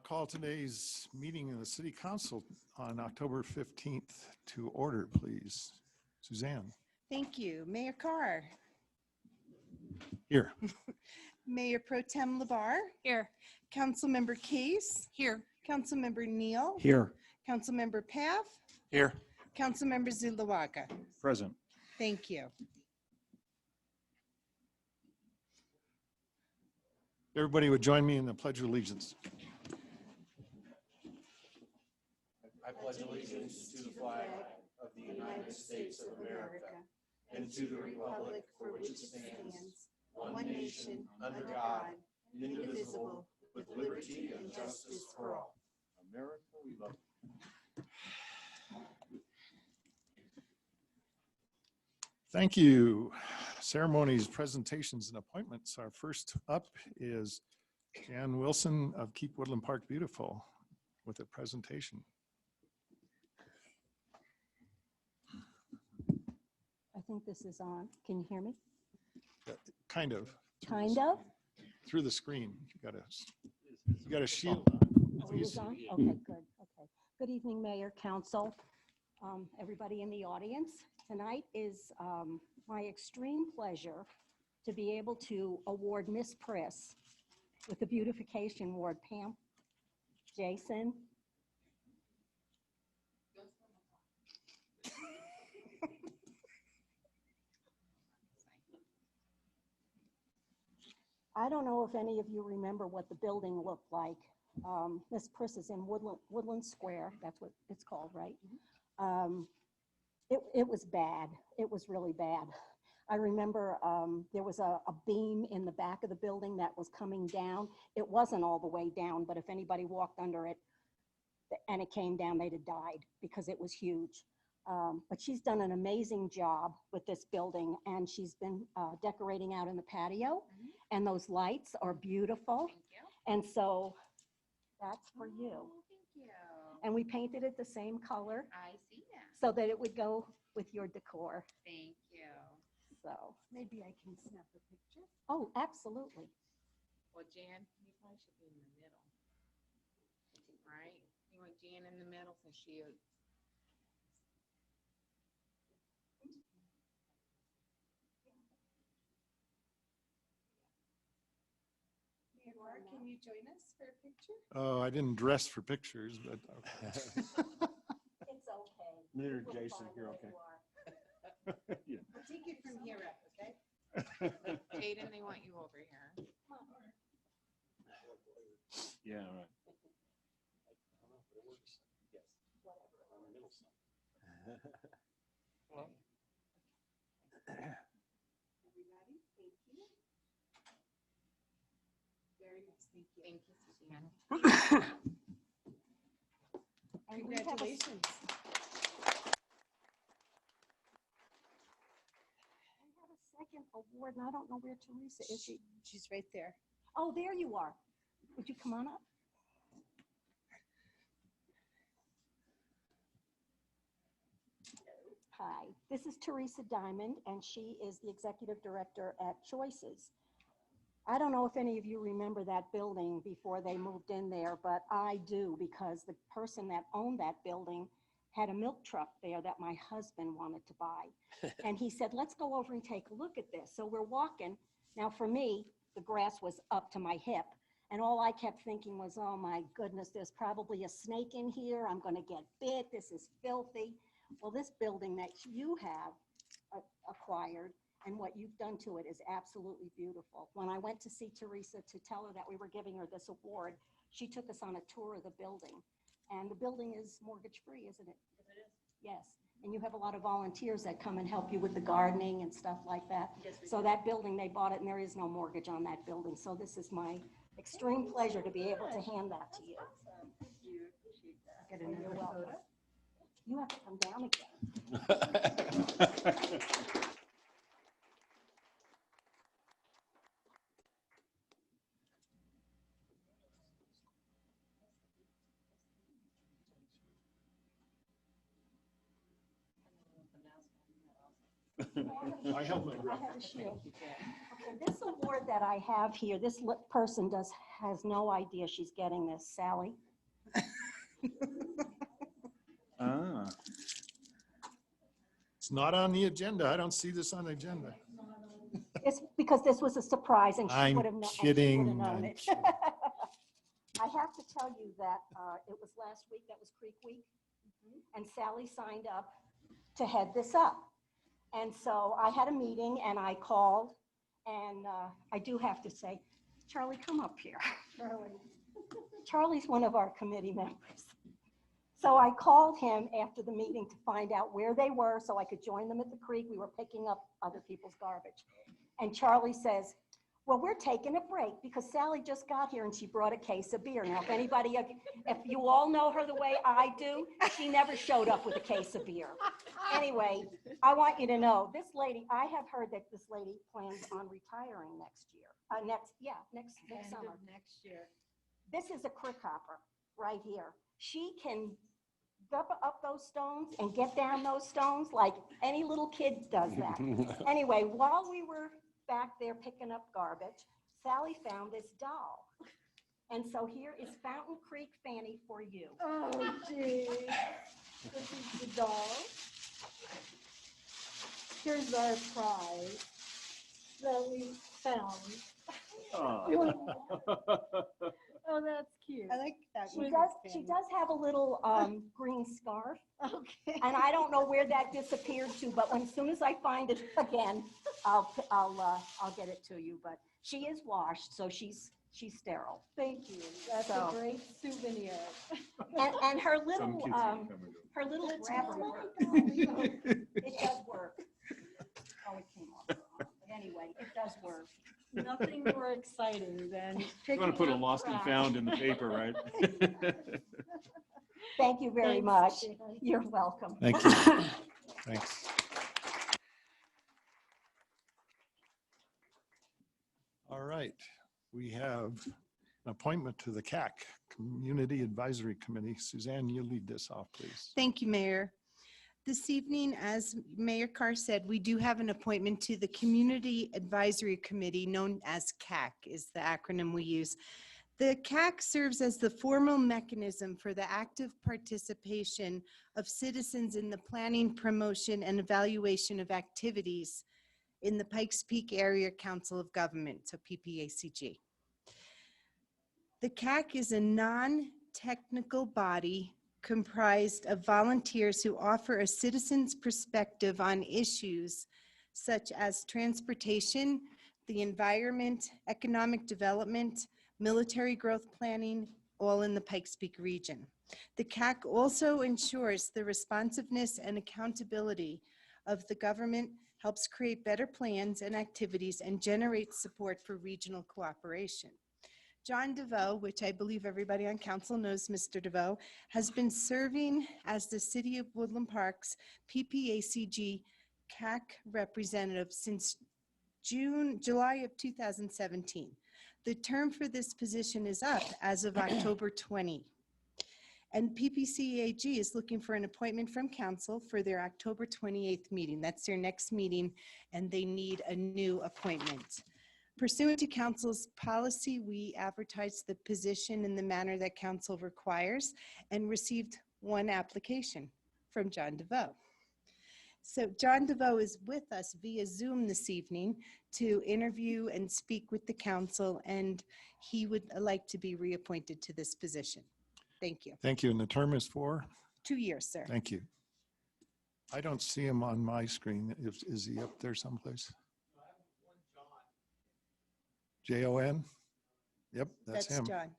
Call today's meeting of the City Council on October 15th to order, please. Suzanne. Thank you. Mayor Carr. Here. Mayor Pro Tem Labar. Here. Councilmember Case. Here. Councilmember Neal. Here. Councilmember Path. Here. Councilmember Zulawaga. Present. Thank you. Everybody would join me in the Pledge of Allegiance. I pledge allegiance to the flag of the United States of America and to the republic for which it stands, one nation, under God, indivisible, with liberty and justice for all. America, we love you. Thank you. Ceremonies, presentations, and appointments. Our first up is Jan Wilson of Keep Woodland Park Beautiful with a presentation. I think this is on. Can you hear me? Kind of. Kind of? Through the screen. You got a shield on. Oh, it is on? Okay, good. Okay. Good evening, Mayor, Council, everybody in the audience. Tonight is my extreme pleasure to be able to award Miss Priss with the Beautification Award. Pam, Jason. I don't know if any of you remember what the building looked like. Miss Priss is in Woodland Square. That's what it's called, right? It was bad. It was really bad. I remember there was a beam in the back of the building that was coming down. It wasn't all the way down, but if anybody walked under it and it came down, they'd have died because it was huge. But she's done an amazing job with this building, and she's been decorating out in the patio, and those lights are beautiful. Thank you. And so that's for you. Oh, thank you. And we painted it the same color I see that. so that it would go with your decor. Thank you. So, Maybe I can snap a picture. oh, absolutely. Well, Jan, you probably should be in the middle. Right? You want Jan in the middle since she is. Mayor Carr, can you join us for a picture? Oh, I didn't dress for pictures, but It's okay. Neither We'll Jason, find you're where okay. you are. We'll take it from here up, okay? Jaden, they want you over here. Yeah, right. Everybody, thank you. Very nice, thank you. Thank you, Suzanne. And we have a- Congratulations. We have a second award, and I don't know where Teresa is. She's right there. Oh, there you are. Would you come on up? Hi, this is Teresa Diamond, and she is the executive director at Choices. I don't know if any of you remember that building before they moved in there, but I do, because the person that owned that building had a milk truck there that my husband wanted to buy. And he said, let's go over and take a look at this. So we're walking. Now for me, the grass was up to my hip. And all I kept thinking was, oh my goodness, there's probably a snake in here. I'm gonna get bit. This is filthy. Well, this building that you have acquired and what you've done to it is absolutely beautiful. When I went to see Teresa to tell her that we were giving her this award, she took us on a tour of the building. And the building is mortgage-free, isn't it? Yes, it is. Yes, and you have a lot of volunteers that come and help you with the gardening and stuff like that. Yes, we So do. that building, they bought it and there is no mortgage on that building. So this is my extreme pleasure to be able to hand that to you. Thank you, appreciate that. Get another photo. You have to come down again. I held my breath. I have a shield. This award that I have here, this person has no idea she's getting this, Sally. Ah, It's not on the agenda. I don't see this on the agenda. It's because this was a surprise and she I'm would have known. kidding, Known I'm it. kidding. I have to tell you that it was last week, that was Creek Week, and Sally signed up to head this up. And so I had a meeting and I called, and I do have to say, Charlie, come up here. Charlie's one of our committee members. So I called him after the meeting to find out where they were so I could join them at the creek. We were picking up other people's garbage. And Charlie says, well, we're taking a break because Sally just got here and she brought a case of beer. Now, if you all know her the way I do, she never showed up with a case of beer. Anyway, I want you to know, this lady, I have heard that this lady plans on retiring next year. Next summer. Next year. This is a creek hopper right here. She can up those stones and get down those stones like any little kid does that. Anyway, while we were back there picking up garbage, Sally found this doll. And so here is Fountain Creek Fanny for you. Oh, gee. This is the doll. Here's our prize that we found. Oh, that's cute. I like that. She does have a little green scarf. Okay. And I don't know where that disappeared to, but as soon as I find it again, I'll get it to you. But she is washed, so she's sterile. Thank you. That's So- a great souvenir. And her some little kids can come and go. grabber work. It does work. Oh, it came off. But anyway, it does work. Nothing more exciting than You picking want to put a up lost and trash. found in the paper, right? Thank you very Thanks, much. Jan. You're welcome. Thank you. Thanks. All right, we have an appointment to the CAC, Community Advisory Committee. Suzanne, you lead this off, please. Thank you, Mayor. This evening, as Mayor Carr said, we do have an appointment to the Community Advisory Committee, known as CAC is the acronym we use. The CAC serves as the formal mechanism for the active participation of citizens in the planning, promotion, and evaluation of activities in the Pikes Peak Area Council of Government, so PPACG. The CAC is a non-technical body comprised of volunteers who offer a citizen's perspective on issues such as transportation, the environment, economic development, military growth planning, all in the Pikes Peak region. The CAC also ensures the responsiveness and accountability of the government, helps create better plans and activities, and generates support for regional cooperation. John DeVoe, which I believe everybody on council knows Mr. DeVoe, has been serving as the City of Woodland Park's PPACG CAC representative since July of 2017. The term for this position is up as of October 20. And PPCAG is looking for an appointment from council for their October 28th meeting. That's their next meeting, and they need a new appointment. Pursuant to council's policy, we advertised the position in the manner that council requires and received one application from John DeVoe. So John DeVoe is with us via Zoom this evening to interview and speak with the council, and he would like to be reappointed to this position. Thank you. Thank you. And the term is for? 2 years, sir. Thank you. I don't see him on my screen. Is he up there someplace? Jon? Yep, that's him. John.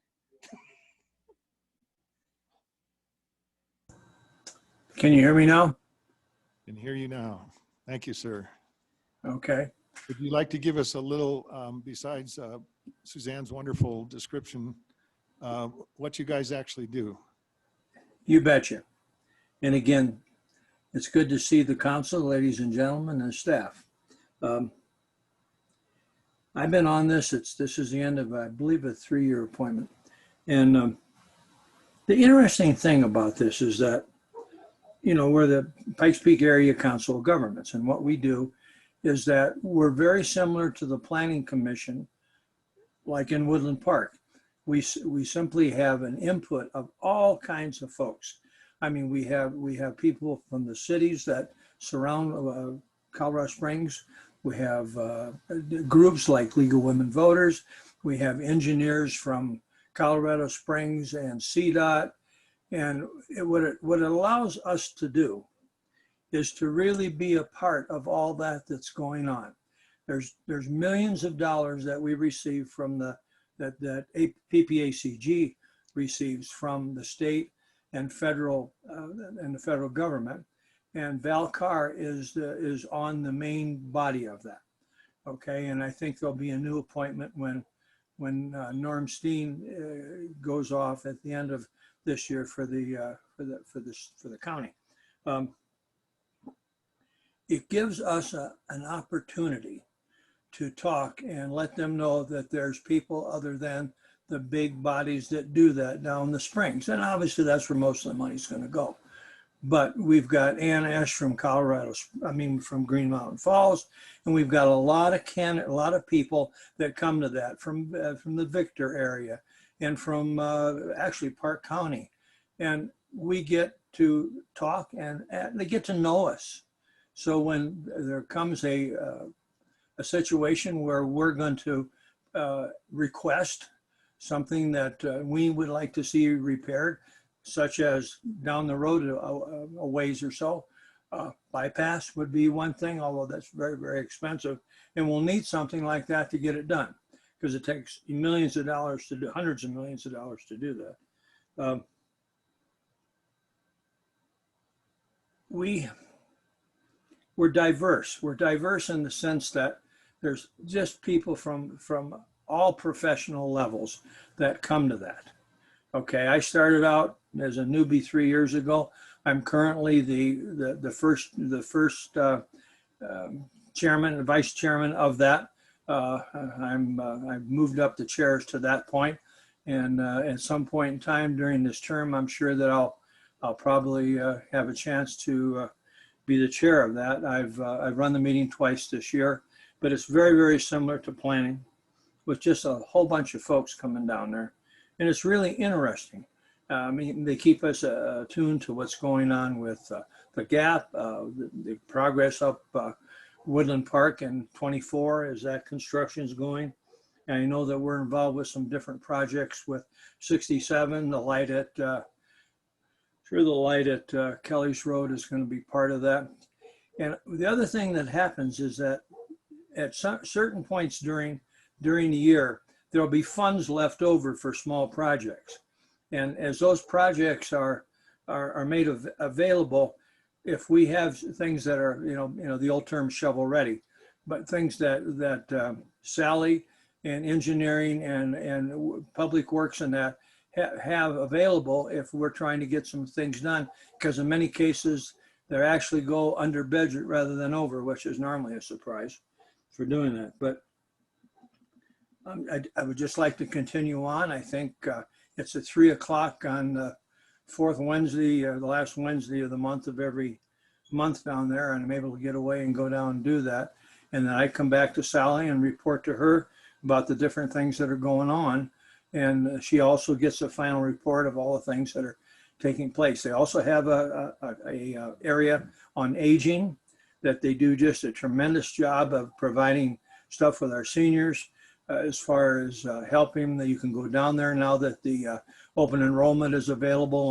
Can you hear me now? Can hear you now. Thank you, sir. Okay. Would you like to give us a little, besides Suzanne's wonderful description, what you guys actually do? You betcha. And again, it's good to see the council, ladies and gentlemen, and staff. I've been on this. This is the end of, I believe, a 3-year appointment. And the interesting thing about this is that, you know, we're the Pikes Peak Area Council of Governments, and what we do is that we're very similar to the Planning Commission, like in Woodland Park. We simply have an input of all kinds of folks. I mean, we have people from the cities that surround Colorado Springs. We have groups like League of Women Voters. We have engineers from Colorado Springs and CDOT. And what it allows us to do is to really be a part of all that's going on. There's millions of dollars that we receive from that PPACG receives from the state and the federal government, and Valcar is on the main body of that. Okay, and I think there'll be a new appointment when Norm Steen goes off at the end of this year for the county. It gives us an opportunity to talk and let them know that there's people other than the big bodies that do that down the Springs. And obviously that's where most of the money's going to go. But we've got Ann Ash from from Green Mountain Falls, and we've got a lot of people that come to that from the Victor area and from actually Park County. And we get to talk and they get to know us. So when there comes a situation where we're going to request something that we would like to see repaired, such as down the road a ways or so, bypass would be one thing, although that's very, very expensive. And we'll need something like that to get it done, because it takes millions of dollars to do, hundreds of millions of dollars to do that. We're diverse. We're diverse in the sense that there's just people from all professional levels that come to that. Okay, I started out as a newbie 3 years ago. I'm currently the first chairman and vice chairman of that. I've moved up the chairs to that point, and at some point in time during this term, I'm sure that I'll probably have a chance to be the chair of that. I've run the meeting twice this year, but it's very, very similar to planning, with just a whole bunch of folks coming down there. And it's really interesting. I mean, they keep us attuned to what's going on with the gap, the progress up Woodland Park in 24 as that construction is going. And I know that we're involved with some different projects with 67, the light at Kelly's Road is going to be part of that. And the other thing that happens is that at certain points during the year, there'll be funds left over for small projects. And as those projects are made available, if we have things that are, the old term shovel ready, but things that Sally and engineering and public works and that have available, if we're trying to get some things done, because in many cases, they actually go under budget rather than over, which is normally a surprise for doing that. But I would just like to continue on. I think it's at 3 o'clock on the fourth Wednesday, the last Wednesday of the month of every month down there, and I'm able to get away and go down and do that. And then I come back to Sally and report to her about the different things that are going on. And she also gets a final report of all the things that are taking place. They also have a area on aging that they do just a tremendous job of providing stuff with our seniors. As far as helping, that you can go down there now that the open enrollment is available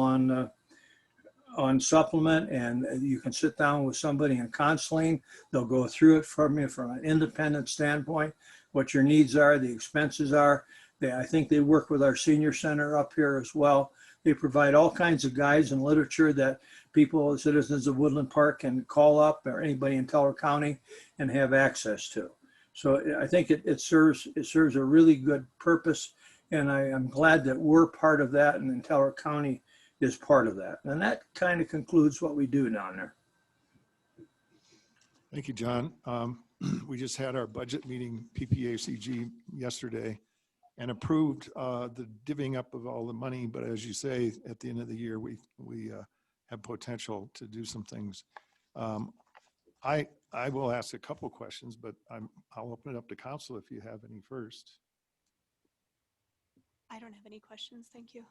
on supplement, and you can sit down with somebody in counseling. They'll go through it from you from an independent standpoint, what your needs are, the expenses are. I think they work with our senior center up here as well. They provide all kinds of guides and literature that people, citizens of Woodland Park, can call up, or anybody in Teller County, and have access to. So I think it serves a really good purpose, and I'm glad that we're part of that, and then Teller County is part of that. And that kind of concludes what we do down there. Thank you, John. We just had our budget meeting, PPACG, yesterday, and approved the divvying up of all the money. But as you say, at the end of the year, we have potential to do some things. I I will ask a couple questions, but I'll open it up to council if you have any first. I don't have any questions. Thank you.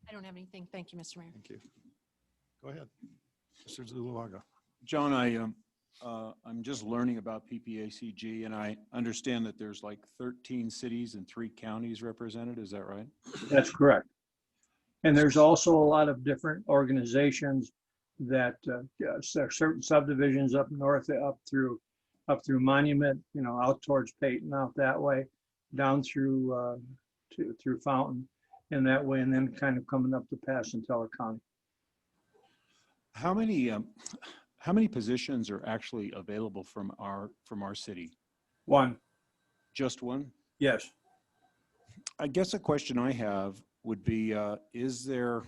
I don't have anything. Thank you, Mr. Mayor. Thank you. Go ahead. Mr. Zuluaga. John, I'm just learning about PPACG, and I understand that there's like 13 cities and 3 counties represented. Is that right? That's correct. And there's also a lot of different organizations that certain subdivisions up north, up through Monument, out towards Peyton, out that way, down through through Fountain, and that way, and then kind of coming up to pass in Teller County. How many positions are actually available from our city? One, Just one? yes. I guess a question I have would be, is there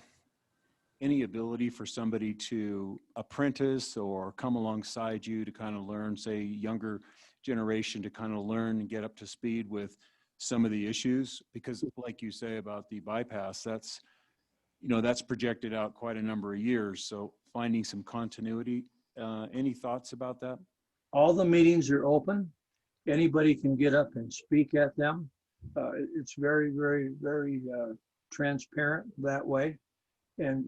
any ability for somebody to apprentice or come alongside you to kind of learn, say, younger generation to kind of learn and get up to speed with some of the issues? Because like you say about the bypass, that's projected out quite a number of years. So finding some continuity, any thoughts about that? All the meetings are open. Anybody can get up and speak at them. It's very, very, very transparent that way. And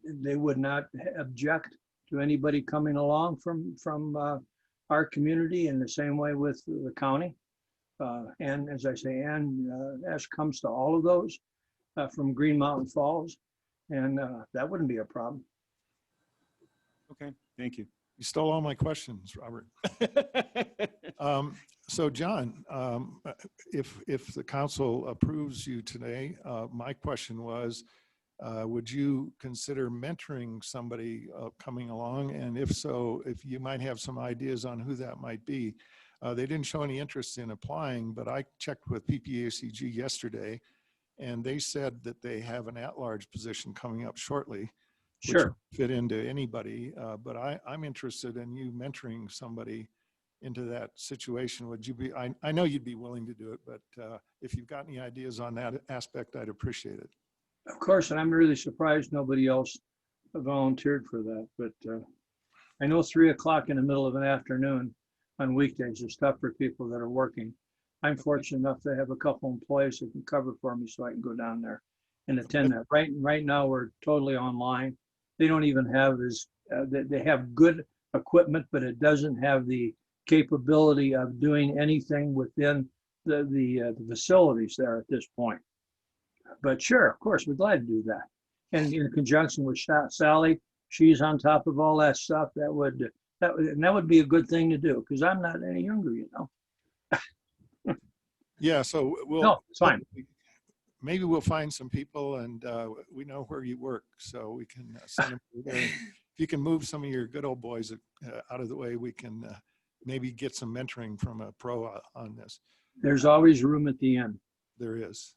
they would not object to anybody coming along from our community, in the same way with the county. And as I say, Ash comes to all of those from Green Mountain Falls, and that wouldn't be a problem. Okay, thank you. You stole all my questions, Robert. So John, if the council approves you today, my question was, would you consider mentoring somebody coming along? And if so, if you might have some ideas on who that might be. They didn't show any interest in applying, but I checked with PPACG yesterday, and they said that they have an at-large position coming up shortly. Sure. Which fit into anybody, but I'm interested in you mentoring somebody into that situation. Would you be, I know you'd be willing to do it, but if you've got any ideas on that aspect, I'd appreciate it. Of course, and I'm really surprised nobody else volunteered for that, but I know 3 o'clock in the middle of an afternoon on weekdays is tough for people that are working. I'm fortunate enough to have a couple employees that can cover for me, so I can go down there and attend that. Right now, we're totally online. They don't even have they have good equipment, but it doesn't have the capability of doing anything within the facilities there at this point. But sure, of course, we're glad to do that. And in conjunction with Sally, she's on top of all that stuff. That would be a good thing to do, because I'm not any younger, Yeah, so No, it's fine. Maybe we'll find some people, and we know where you work, so we can send them there. If you can move some of your good old boys out of the way, we can maybe get some mentoring from a pro on this. There's always room at the end. There is.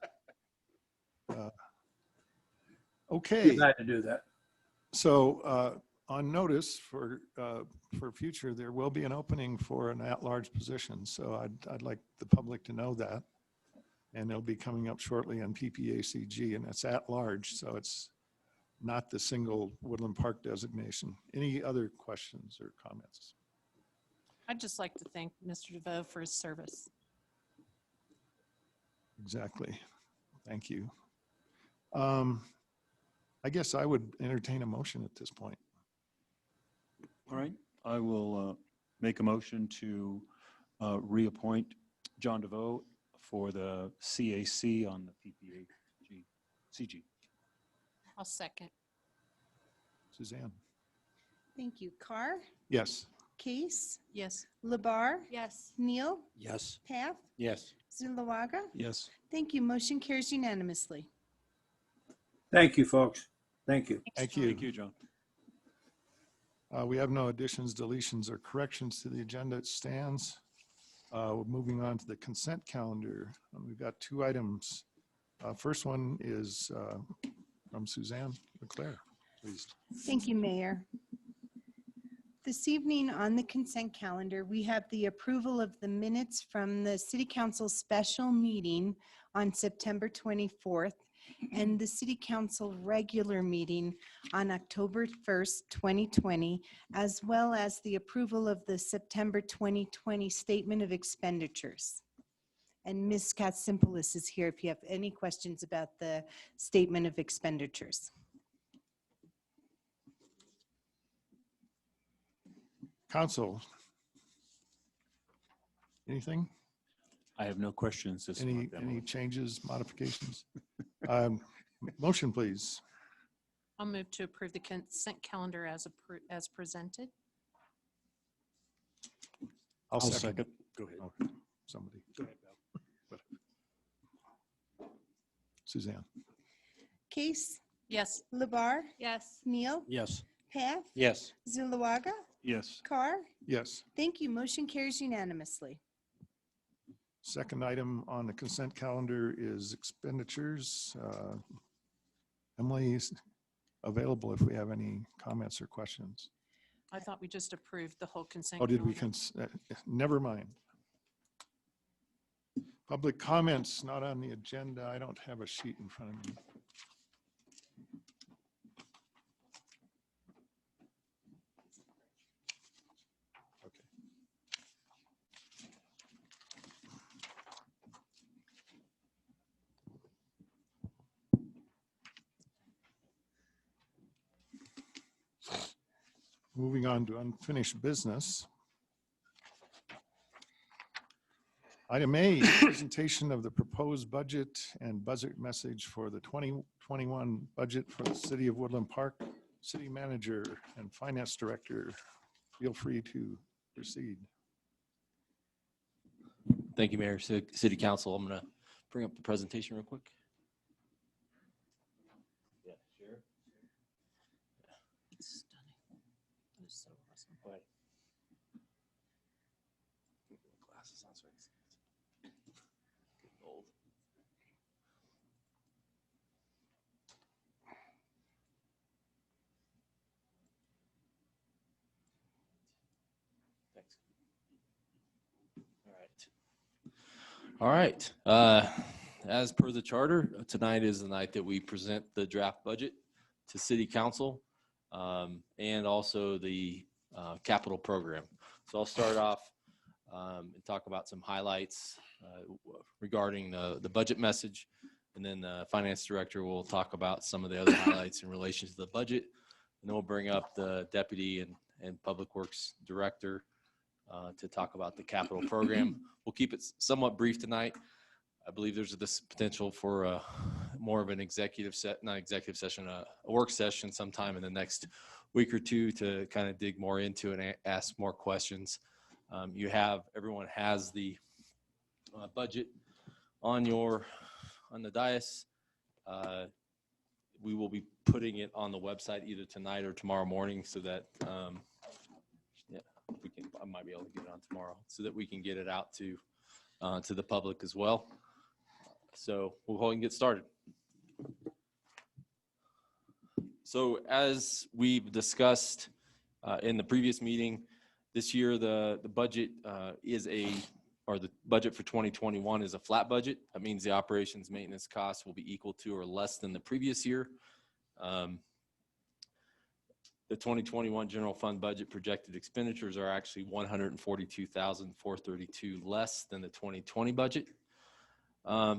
Okay. Be glad to do that. So on notice for future, there will be an opening for an at-large position. So I'd like the public to know that. And it'll be coming up shortly on PPACG, and it's at large, so it's not the single Woodland Park designation. Any other questions or comments? I'd just like to thank Mr. DeVoe for his service. Exactly. Thank you. I guess I would entertain a motion at this point. All right, I will make a motion to reappoint John DeVoe for the CAC on the CG. I'll second. Suzanne? Thank you. Carr, Yes. Case, Yes. Labar, Yes. Neal, Yes. Path, Yes. Zulawaga. Yes. Thank you. Motion carries unanimously. Thank you, folks. Thank you. Thank you. Thank you, John. We have no additions, deletions, or corrections to the agenda. It stands. We're moving on to the consent calendar. We've got 2 items. First one is from Suzanne Leclerc, please. Thank you, Mayor. This evening on the consent calendar, we have the approval of the minutes from the City Council special meeting on September 24th. and the City Council regular meeting on October 1st, 2020, as well as the approval of the September 2020 Statement of Expenditures. And Ms. Katsimpolis is here if you have any questions about the Statement of Expenditures. Council. Anything? I have no questions this month. Any changes, modifications? Motion, please. I'll move to approve the consent calendar as presented. I'll second. Go ahead. Oh, somebody. Go ahead, Val. Suzanne. Case, Yes. Labar, Yes. Neal, Yes. Path, Yes. Zulawaga, Yes. Carr. Yes. Thank you. Motion carries unanimously. Second item on the consent calendar is expenditures. Emily is available if we have any comments or questions. I thought we just approved the whole consent. Oh, did we? calendar. Never mind. Public comments not on the agenda. I don't have a sheet in front of me. Okay. Moving on to unfinished business. Item A, presentation of the proposed budget and budget message for the 2021 budget for the City of Woodland Park. City Manager and Finance Director, feel free to proceed. Thank you, Mayor. City Council, I'm going to bring up the presentation real quick. Yeah, sure. It's stunning. That is so awesome. Go ahead. Get my glasses on so I can see it. Getting old. Thanks. All right. As per the charter, tonight is the night that we present the draft budget to City Council and also the capital program. So I'll start off and talk about some highlights regarding the budget message, and then the Finance Director will talk about some of the other highlights in relation to the budget, and then we'll bring up the Deputy and Public Works Director to talk about the capital program. We'll keep it somewhat brief tonight. I believe there's this potential for more of an not executive session, a work session sometime in the next week or two to kind of dig more into it and ask more questions. Everyone has the budget on the dais. We will be putting it on the website either tonight or tomorrow morning so that I might be able to get it on tomorrow so that we can get it out to the public as well. So we'll go ahead and get started. So as we've discussed in the previous meeting, this year the budget the budget for 2021 is a flat budget. That means the operations maintenance costs will be equal to or less than the previous year. The 2021 general fund budget projected expenditures are actually $142,432 less than the 2020 budget.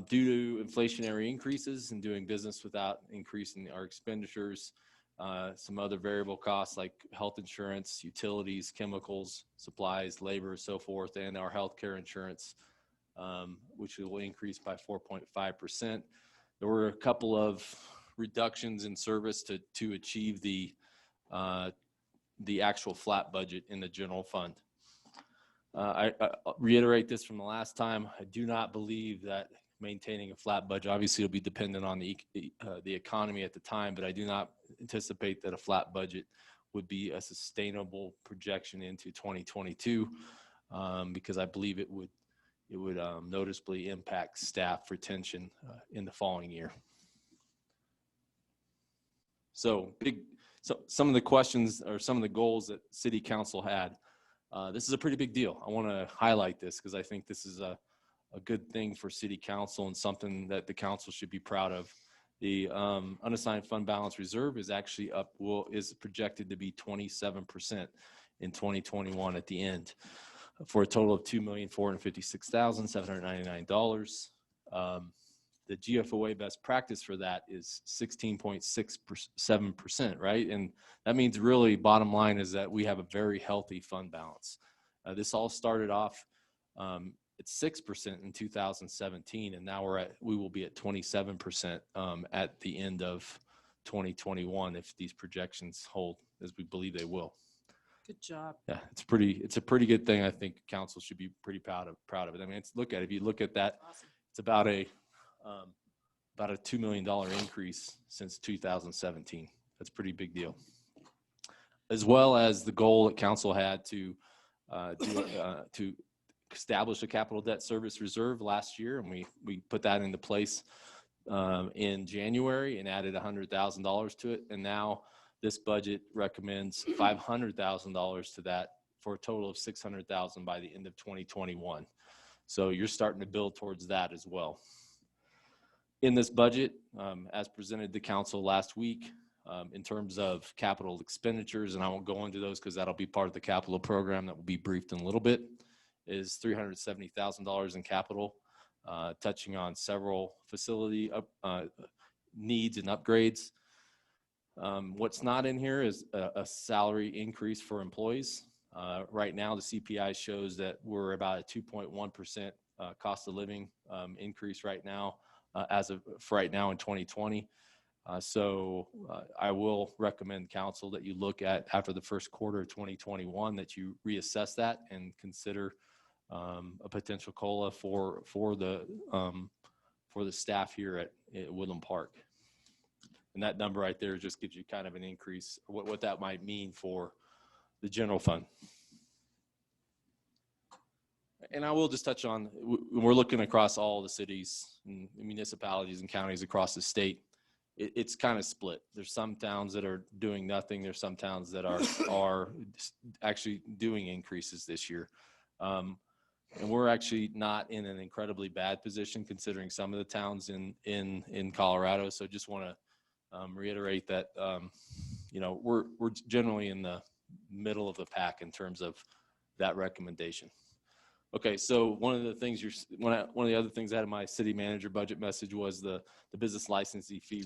Due to inflationary increases and doing business without increasing our expenditures, some other variable costs like health insurance, utilities, chemicals, supplies, labor, so forth, and our healthcare insurance, which will increase by 4.5%. There were a couple of reductions in service to achieve the actual flat budget in the general fund. I reiterate this from the last time. I do not believe that maintaining a flat budget, obviously it'll be dependent on the economy at the time, but I do not anticipate that a flat budget would be a sustainable projection into 2022 because I believe it would noticeably impact staff retention in the following year. So some of the questions or some of the goals that City Council had. This is a pretty big deal. I want to highlight this because I think this is a good thing for City Council and something that the council should be proud of. The unassigned fund balance reserve is actually is projected to be 27% in 2021 at the end, for a total of $2,456,799. The GFOA best practice for that is 16.67%, right? And that means really bottom line is that we have a very healthy fund balance. This all started off at 6% in 2017, and now we will be at 27% at the end of 2021 if these projections hold, as we believe they will. Good job. Yeah, it's a pretty good thing. I think council should be pretty proud of it. I mean, if you look at that, Awesome. it's about a $2 million increase since 2017. That's a pretty big deal. As well as the goal that council had to establish a capital debt service reserve last year, and we put that into place in January and added $100,000 to it, and now this budget recommends $500,000 to that, for a total of $600,000 by the end of 2021. So you're starting to build towards that as well. In this budget, as presented to council last week, in terms of capital expenditures, and I won't go into those because that'll be part of the capital program that will be briefed in a little bit, is $370,000 in capital, touching on several facility needs and upgrades. What's not in here is a salary increase for employees. Right now, the CPI shows that we're about a 2.1% cost of living increase right now, for right now in 2020. So I will recommend council that you look at, after the first quarter of 2021, that you reassess that and consider a potential COLA for the staff here at Woodland Park. And that number right there just gives you kind of an increase, what that might mean for the general fund. And I will just touch on, we're looking across all the cities and municipalities and counties across the state. It's kind of split. There's some towns that are doing nothing. There's some towns that are actually doing increases this year. And we're actually not in an incredibly bad position considering some of the towns in Colorado. So just want to reiterate that, we're generally in the middle of the pack in terms of that recommendation. Okay, so one of the other things out of my city manager budget message was the business licensing fee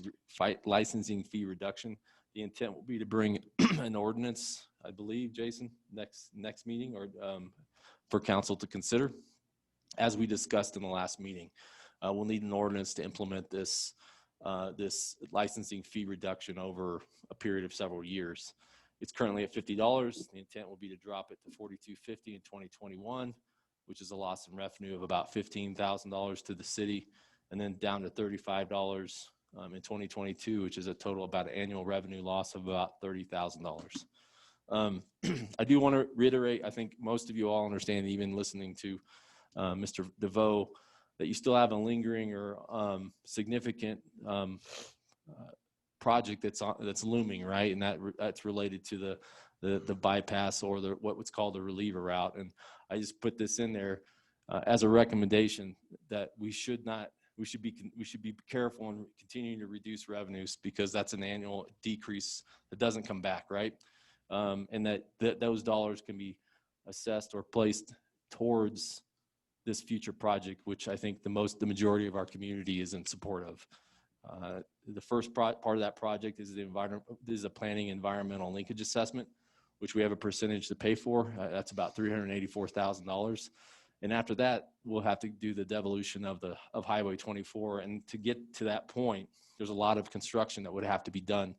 reduction. The intent will be to bring an ordinance, I believe, Jason, next meeting, or for council to consider. As we discussed in the last meeting, we'll need an ordinance to implement this licensing fee reduction over a period of several years. It's currently at $50. The intent will be to drop it to $42.50 in 2021, which is a loss in revenue of about $15,000 to the city, and then down to $35 in 2022, which is a total about an annual revenue loss of about $30,000. I do want to reiterate, I think most of you all understand, even listening to Mr. DeVoe, that you still have a lingering or significant project that's looming, right? And that's related to the bypass, or what's called the reliever route. And I just put this in there as a recommendation that we should be careful in continuing to reduce revenues, because that's an annual decrease that doesn't come back, right? And that those dollars can be assessed or placed towards this future project, which I think the majority of our community is in support of. The first part of that project is a planning environmental linkage assessment, which we have a percentage to pay for. That's about $384,000. And after that, we'll have to do the devolution of Highway 24. And to get to that point, there's a lot of construction that would have to be done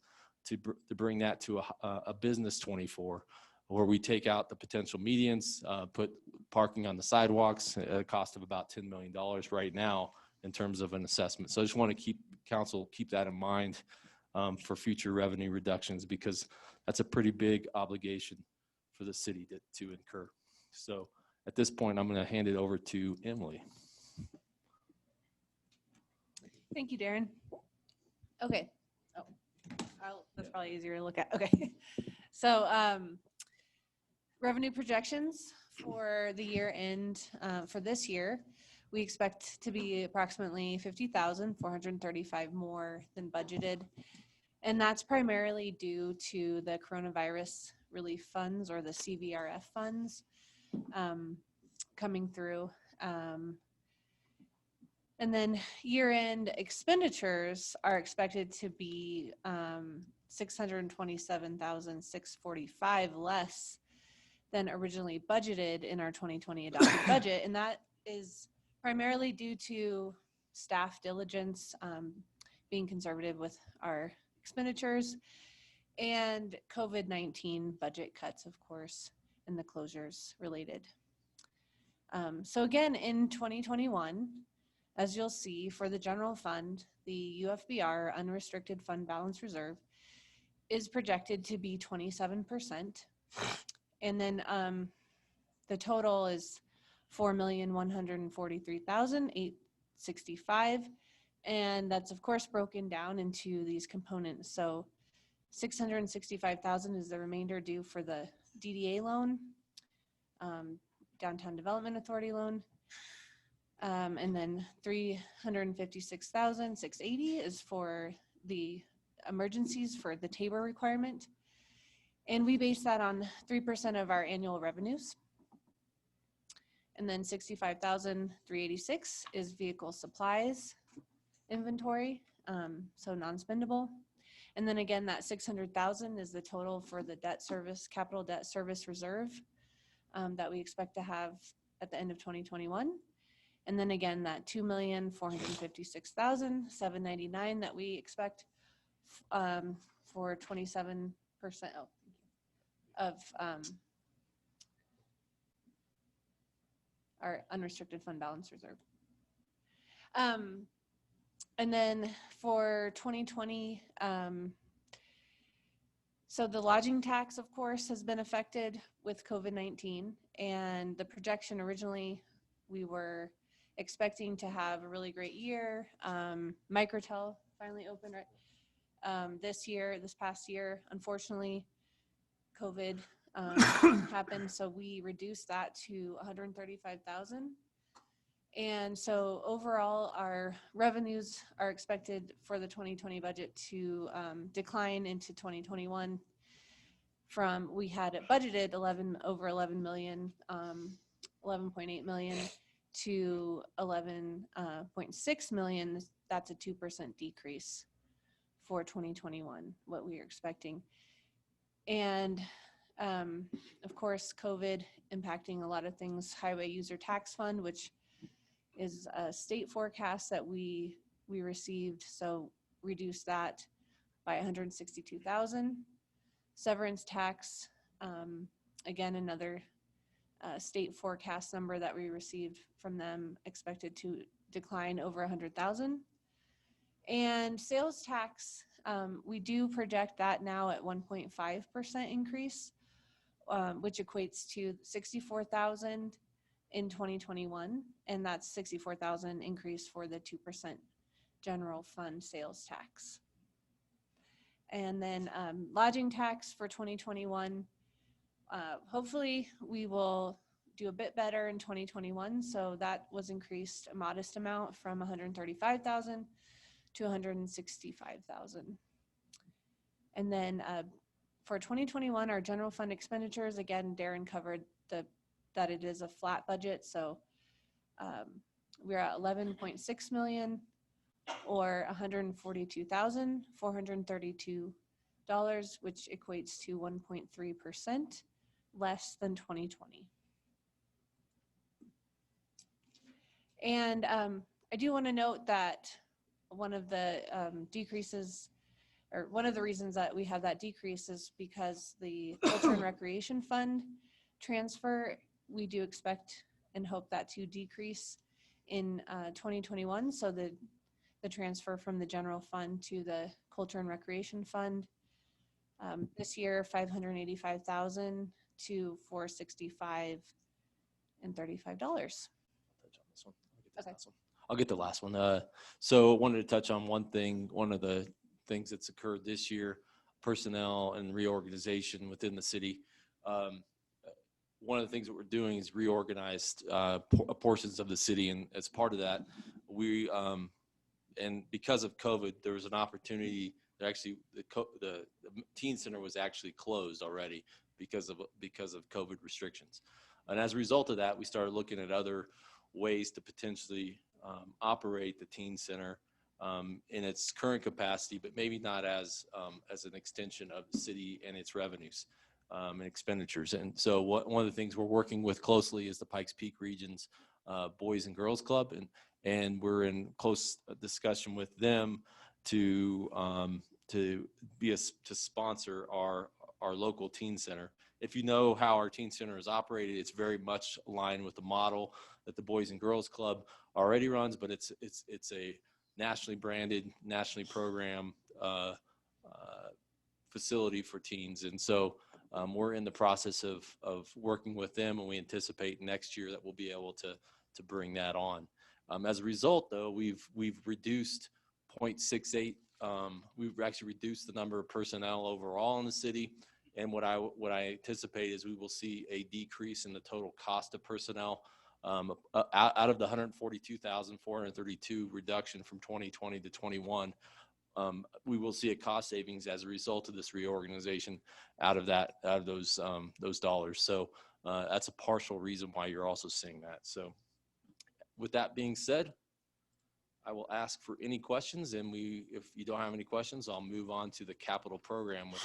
to bring that to a business 24, where we take out the potential medians, put parking on the sidewalks at a cost of about $10 million right now in terms of an assessment. So I just want to keep that in mind for future revenue reductions, because that's a pretty big obligation for the city to incur. So at this point, I'm going to hand it over to Emily. Thank you, Darren. Okay. That's probably easier to look at. Okay. So revenue projections for the year end for this year, we expect to be approximately 50,435 more than budgeted. And that's primarily due to the coronavirus relief funds, or the CVRF funds, coming through. And then year-end expenditures are expected to be 627,645 less than originally budgeted in our 2020 adopted budget. And that is primarily due to staff diligence, being conservative with our expenditures, and COVID-19 budget cuts, of course, and the closures related. So again, in 2021, as you'll see, for the general fund, the UFBR, unrestricted fund balance reserve, is projected to be 27%. And then the total is 4,143,865. And that's of course broken down into these components. So 665,000 is the remainder due for the DDA loan, Downtown Development Authority loan. And then 356,680 is for the emergencies for the TABOR requirement. And we base that on 3% of our annual revenues. And then 65,386 is vehicle supplies inventory, so non-spendable. And then again, that 600,000 is the total for the debt service, capital debt service reserve that we expect to have at the end of 2021. And then again, that 2,456,799 that we expect for 27% of our unrestricted fund balance reserve. And then for 2020, so the lodging tax, of course, has been affected with COVID-19, and the projection originally, we were expecting to have a really great year. Microtel finally opened this past year. Unfortunately, COVID happened, so we reduced that to 135,000. And so overall, our revenues are expected for the 2020 budget to decline into 2021 from, we had it budgeted over 11 million, 11.8 million to 11.6 million. That's a 2% decrease for 2021, what we are expecting. And of course, COVID impacting a lot of things, highway user tax fund, which is a state forecast that we received, so reduce that by 162,000. Severance tax, again, another state forecast number that we received from them, expected to decline over 100,000. And sales tax, we do project that now at 1.5% increase, which equates to 64,000 in 2021, and that's 64,000 increase for the 2% general fund sales tax. And then lodging tax for 2021, hopefully we will do a bit better in 2021. So that was increased a modest amount from 135,000 to 165,000. And then for 2021, our general fund expenditures, again, Darren covered that it is a flat budget. So we're at 11.6 million or $142,432, which equates to 1.3% less than 2020. And I do want to note that one of the decreases, or one of the reasons that we have that decrease, is because the Culture and Recreation Fund transfer, we do expect and hope that to decrease in 2021. So the transfer from the general fund to the Culture and Recreation Fund, this year 585,000 to $465 and $35. Okay. I'll get the last one. So I wanted to touch on one thing. One of the things that's occurred this year, personnel and reorganization within the city. one of the things that we're doing is reorganized portions of the city, and as part of that, we and because of COVID, there was an opportunity. Actually, the teen center was actually closed already because of COVID restrictions, and as a result of that, we started looking at other ways to potentially operate the teen center in its current capacity, but maybe not as an extension of the city and its revenues and expenditures. And so one of the things we're working with closely is the Pikes Peak Region's Boys and Girls Club, and we're in close discussion with them to sponsor our local teen center. If you know how our teen center is operated, it's very much aligned with the model that the Boys and Girls Club already runs, but it's a nationally branded, nationally programmed facility for teens. And so we're in the process of working with them, and we anticipate next year that we'll be able to bring that on. As a result, though, we've reduced 0.68. We've actually reduced the number of personnel overall in the city. And what I anticipate is we will see a decrease in the total cost of personnel out of the 142,432 reduction from 2020 to 21. We will see a cost savings as a result of this reorganization out of those dollars. So that's a partial reason why you're also seeing that. So with that being said, I will ask for any questions, and if you don't have any questions, I'll move on to the capital program with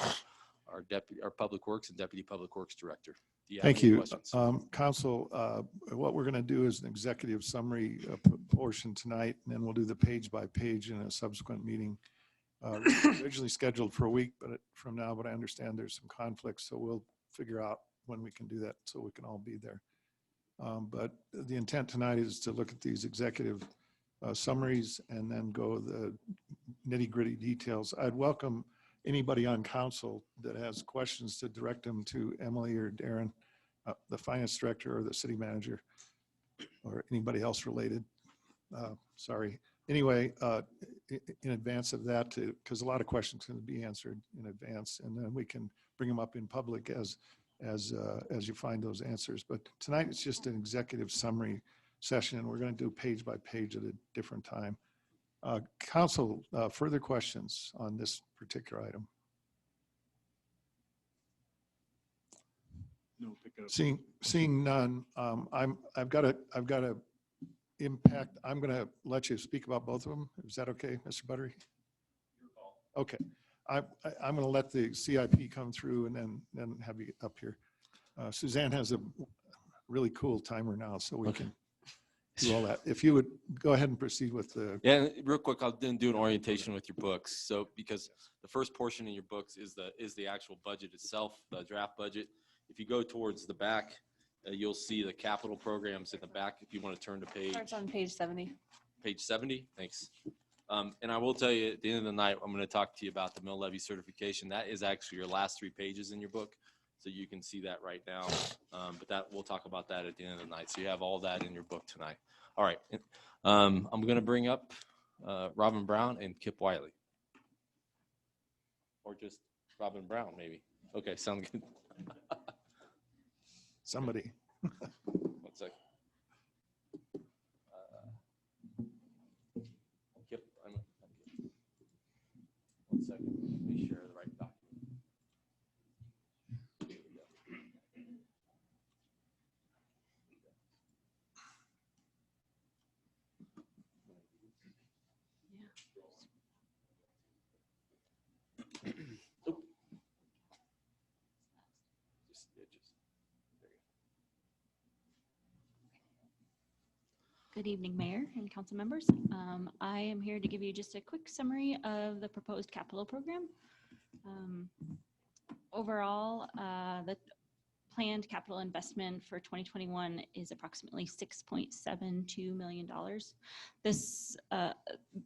our Public Works and Deputy Public Works Director. Do you have Thank any you. questions? Council, what we're going to do is an executive summary portion tonight, and then we'll do the page by page in a subsequent meeting. Originally scheduled for a week from now, but I understand there's some conflicts, so we'll figure out when we can do that so we can all be there. But the intent tonight is to look at these executive summaries and then go the nitty-gritty details. I'd welcome anybody on council that has questions to direct them to Emily or Darren, the finance director or the city manager, or anybody else related. Sorry. Anyway, in advance of that, because a lot of questions can be answered in advance, and then we can bring them up in public as you find those answers. But tonight it's just an executive summary session, and we're going to do page by page at a different time. Council, further questions on this particular item? No, pick it up. Seeing none, I've got a impact. I'm going to let you speak about both of them. Is that okay, Mr. Buttery? Okay. I'm going to let the CIP come through and then have you up here. Suzanne has a really cool timer now, so we can do all that. If you would go ahead and proceed with the. Yeah, real quick, I'll then do an orientation with your books. So because the first portion in your books is the actual budget itself, the draft budget. If you go towards the back, you'll see the capital programs in the back. If you want to turn to Starts on page 70. Page 70, thanks. And I will tell you at the end of the night, I'm going to talk to you about the mill levy certification. That is actually your last 3 pages in your book. So you can see that right now. But we'll talk about that at the end of the night. So you have all that in your book tonight. All right. I'm going to bring up Robin Brown and Kip Wiley. Or just Robin Brown, maybe. Okay, sound good. Somebody. 1 second. Kip, 1 second. Let me share the right document. Good evening, Mayor and council members. I am here to give you just a quick summary of the proposed capital program. Overall, the planned capital investment for 2021 is approximately $6.72 million. This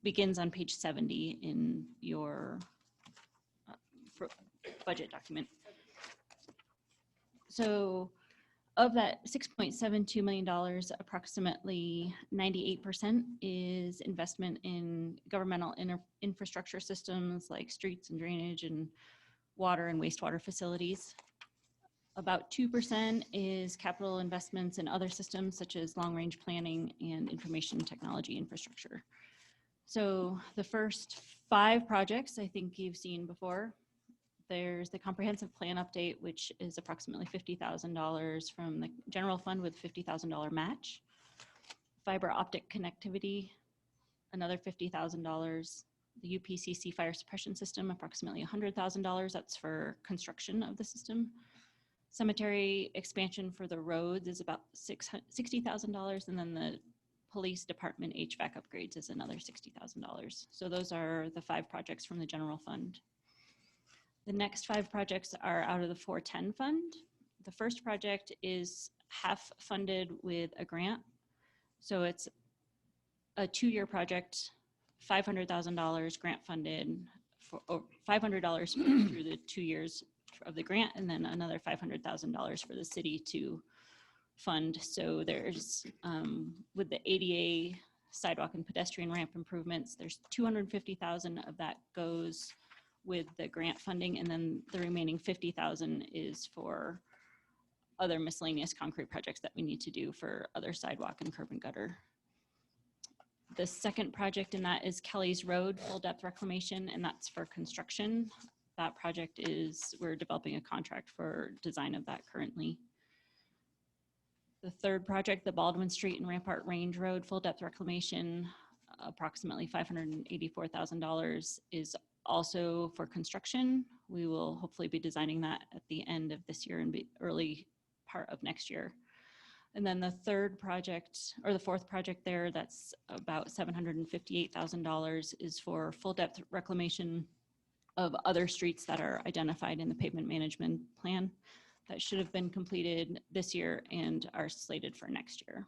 begins on page 70 in your budget document. So of that $6.72 million, approximately 98% is investment in governmental infrastructure systems like streets and drainage and water and wastewater facilities. About 2% is capital investments in other systems such as long-range planning and information technology infrastructure. So the first 5 projects I think you've seen before. There's the comprehensive plan update, which is approximately $50,000 from the general fund with $50,000 match. Fiber optic connectivity, another $50,000. The UPCC fire suppression system, approximately $100,000. That's for construction of the system. Cemetery expansion for the roads is about $60,000, and then the police department HVAC upgrades is another $60,000. So those are the 5 projects from the general fund. The next 5 projects are out of the 410 fund. The first project is half funded with a grant. So it's a 2-year project, $500,000 grant funded, for $500 through the 2 years of the grant, and then another $500,000 for the city to fund. So there's, with the ADA sidewalk and pedestrian ramp improvements, there's $250,000 of that goes with the grant funding, and then the remaining $50,000 is for other miscellaneous concrete projects that we need to do for other sidewalk and curb and gutter. The second project in that is Kelly's Road full depth reclamation, and that's for construction. That project is, we're developing a contract for design of that currently. The third project, the Baldwin Street and Rampart Range Road full depth reclamation, approximately $584,000, is also for construction. We will hopefully be designing that at the end of this year and be early part of next year. And then the third project, or the fourth project there, that's about $758,000, is for full depth reclamation of other streets that are identified in the pavement management plan that should have been completed this year and are slated for next year.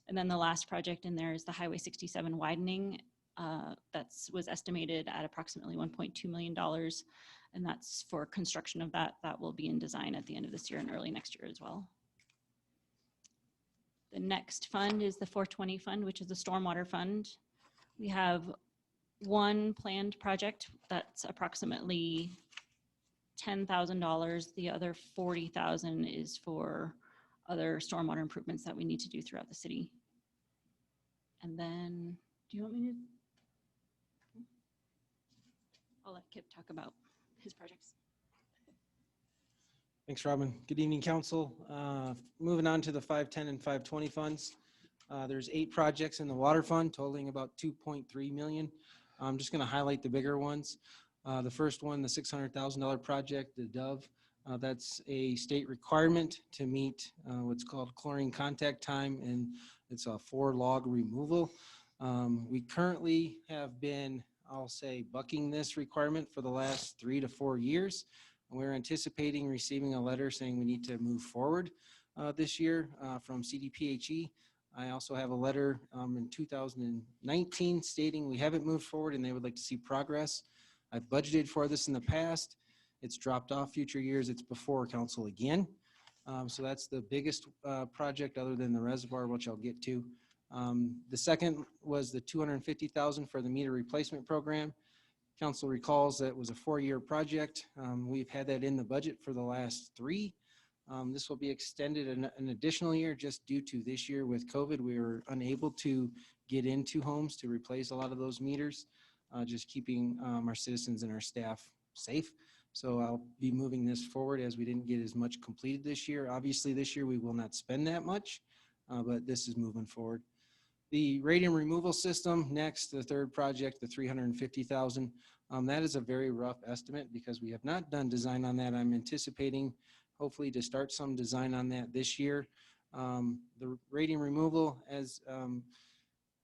And then the last project in there is the Highway 67 widening. That was estimated at approximately $1.2 million. And that's for construction of that. That will be in design at the end of this year and early next year as well. The next fund is the 420 fund, which is the stormwater fund. We have one planned project that's approximately $10,000. The other $40,000 is for other stormwater improvements that we need to do throughout the city. And then, do you want me to? I'll let Kip talk about his projects. Thanks, Robin. Good evening, council. Moving on to the 510 and 520 funds. There's 8 projects in the water fund totaling about $2.3 million. I'm just going to highlight the bigger ones. The first one, the $600,000 project, the Dove. That's a state requirement to meet what's called chlorine contact time, and it's a 4-log removal. We currently have been, I'll say, bucking this requirement for the last 3 to 4 years. We're anticipating receiving a letter saying we need to move forward this year from CDPHE. I also have a letter in 2019 stating we haven't moved forward and they would like to see progress. I've budgeted for this in the past. It's dropped off future years. It's before council again. So that's the biggest project other than the reservoir, which I'll get to. The second was the $250,000 for the meter replacement program. Council recalls that it was a 4-year project. We've had that in the budget for the last 3. This will be extended an additional year just due to this year with COVID. We were unable to get into homes to replace a lot of those meters, just keeping our citizens and our staff safe. So I'll be moving this forward as we didn't get as much completed this year. Obviously this year we will not spend that much, but this is moving forward. The radium removal system, next, the third project, the $350,000. That is a very rough estimate because we have not done design on that. I'm anticipating hopefully to start some design on that this year. The radium removal, as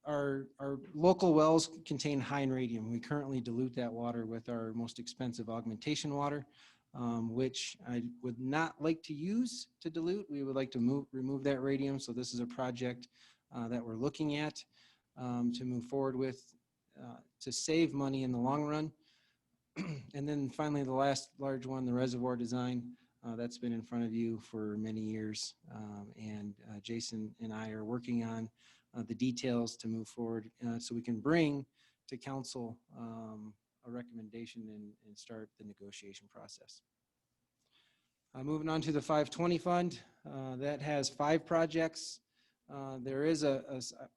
our local wells contain high in radium. We currently dilute that water with our most expensive augmentation water, which I would not like to use to dilute. We would like to remove that radium. So this is a project that we're looking at to move forward with to save money in the long run. And then finally, the last large one, the reservoir design, that's been in front of you for many years. And Jason and I are working on the details to move forward so we can bring to council a recommendation and start the negotiation process. Moving on to the 520 fund, that has 5 projects. There is I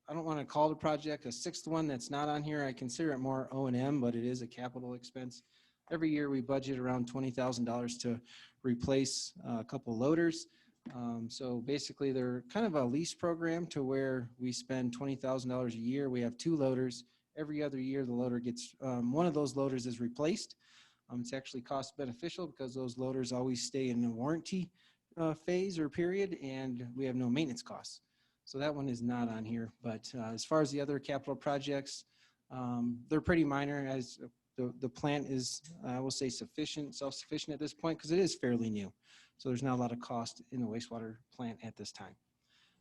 don't want to call it a project, a 6th one that's not on here. I consider it more O&M, but it is a capital expense. Every year we budget around $20,000 to replace a couple loaders. So basically they're kind of a lease program to where we spend $20,000 a year. We have 2 loaders. Every other year the loader gets, one of those loaders is replaced. It's actually cost beneficial because those loaders always stay in the warranty phase or period, and we have no maintenance costs. So that one is not on here. But as far as the other capital projects, they're pretty minor, as the plant is, I will say, self-sufficient at this point, because it is fairly new. So there's not a lot of cost in the wastewater plant at this time.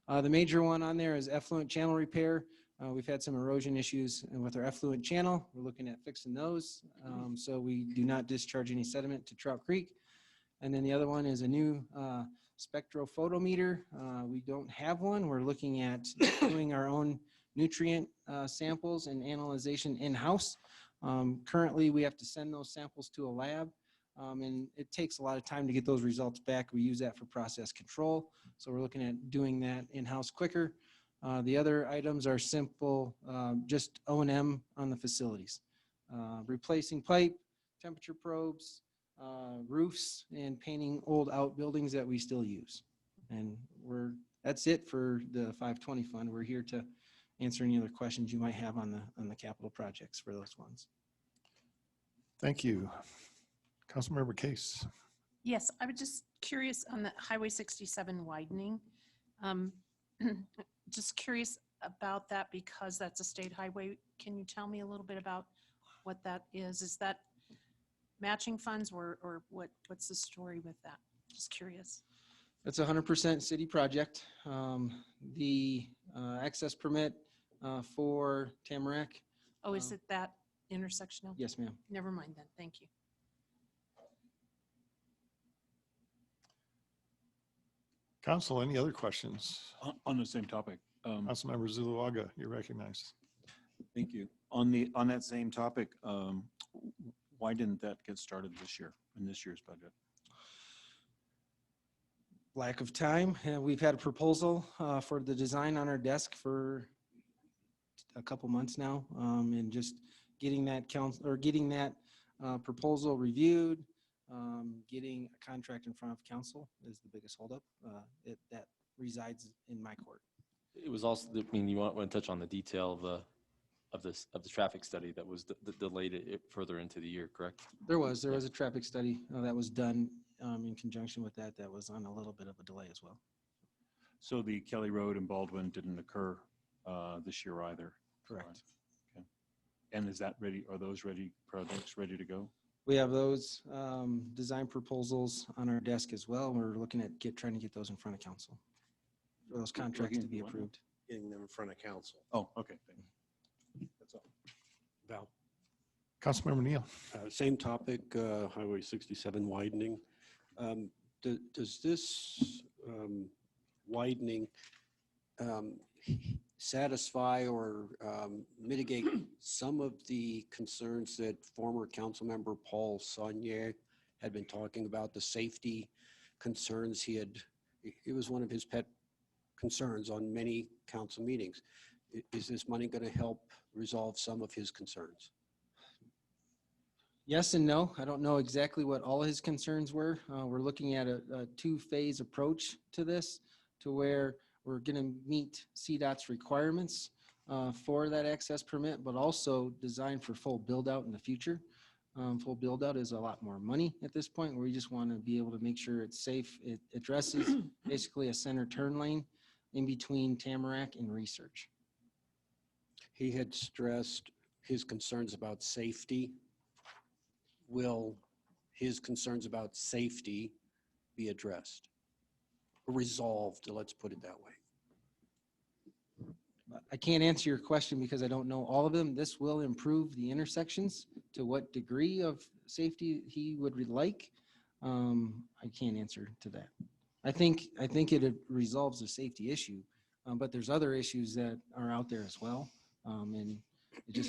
The major one on there is effluent channel repair. We've had some erosion issues with our effluent channel. We're looking at fixing those, so we do not discharge any sediment to Trout Creek. And then the other one is a new spectrophotometer. We don't have one. We're looking at doing our own nutrient samples and analyzation in-house. Currently, we have to send those samples to a lab, and it takes a lot of time to get those results back. We use that for process control, so we're looking at doing that in-house quicker. The other items are simple, just O&M on the facilities. Replacing pipe, temperature probes, roofs, and painting old outbuildings that we still use. And that's it for the 520 fund. We're here to answer any other questions you might have on the capital projects for those ones. Thank you. Councilmember Case. Yes, I was just curious on the Highway 67 widening. Just curious about that because that's a state highway. Can you tell me a little bit about what that is? Is that matching funds or what's the story with that? Just curious. It's a 100% city project. The access permit for Tamarack. Oh, is it that intersectional? Yes, ma'am. Never mind then. Thank you. Council, any other questions? On the same topic. Councilmember Zuluaga, you're recognized. Thank you. On that same topic, why didn't that get started this year, in this year's budget? Lack of time. We've had a proposal for the design on our desk for a couple months now, and just getting that proposal reviewed, getting a contract in front of council is the biggest holdup. That resides in my court. It was also, I mean, you want to touch on the detail of the traffic study that was delayed it further into the year, correct? There was a traffic study that was done in conjunction with that was on a little bit of a delay as well. So the Kelly Road and Baldwin didn't occur this year either? Correct. Okay. And is that ready? Are those projects ready to go? We have those design proposals on our desk as well. We're looking at trying to get those in front of council for those contracts to be approved. Getting them in front of council. Oh, okay. Thank you. That's all. Val. Councilmember Neal. Same topic, Highway 67 widening. Does this widening satisfy or mitigate some of the concerns that former Councilmember Paul Saunier had been talking about, the safety concerns it was one of his pet concerns on many council meetings. Is this money going to help resolve some of his concerns? Yes and no. I don't know exactly what all his concerns were. We're looking at a 2-phase approach to this, to where we're going to meet CDOT's requirements for that access permit, but also design for full build out in the future. Full build out is a lot more money at this point, where we just want to be able to make sure it's safe. It addresses basically a center turn lane in between Tamarack and Research. He had stressed his concerns about safety. Will his concerns about safety be addressed? Resolved, let's put it that way. I can't answer your question because I don't know all of them. This will improve the intersections. To what degree of safety he would like, I can't answer to that. I think it resolves the safety issue, but there's other issues that are out there as well, and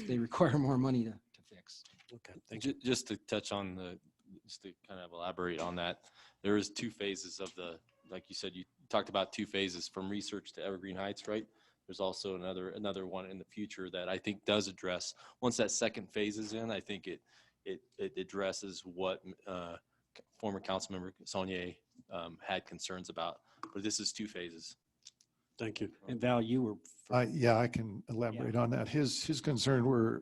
they require more money to fix. Okay, thank you. Just to touch on just to kind of elaborate on that, there is 2 phases of the, like you said, you talked about 2 phases from research to Evergreen Heights, right? There's also another one in the future that I think does address, once that second phase is in, I think it addresses what former Councilmember Saunier had concerns about. But this is 2 phases. Thank you. And Val, you were. Yeah, I can elaborate on that. His concern were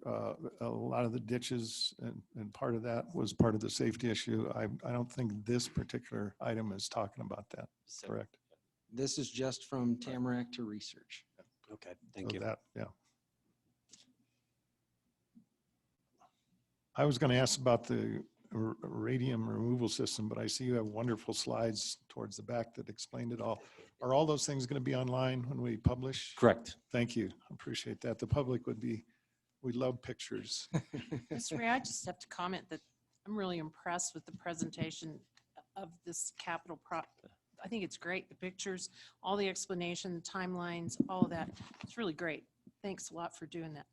a lot of the ditches, and part of that was part of the safety issue. I don't think this particular item is talking about that, correct? This is just from Tamarack to research. Okay, thank So you. that, yeah. I was going to ask about the radium removal system, but I see you have wonderful slides towards the back that explained it all. Are all those things going to be online when we publish? Correct. Thank you. I appreciate that. The public we love pictures. Ms. Ray, I just have to comment that I'm really impressed with the presentation of this capital I think it's great. The pictures, all the explanation, the timelines, all of that. It's really great. Thanks a lot for doing that.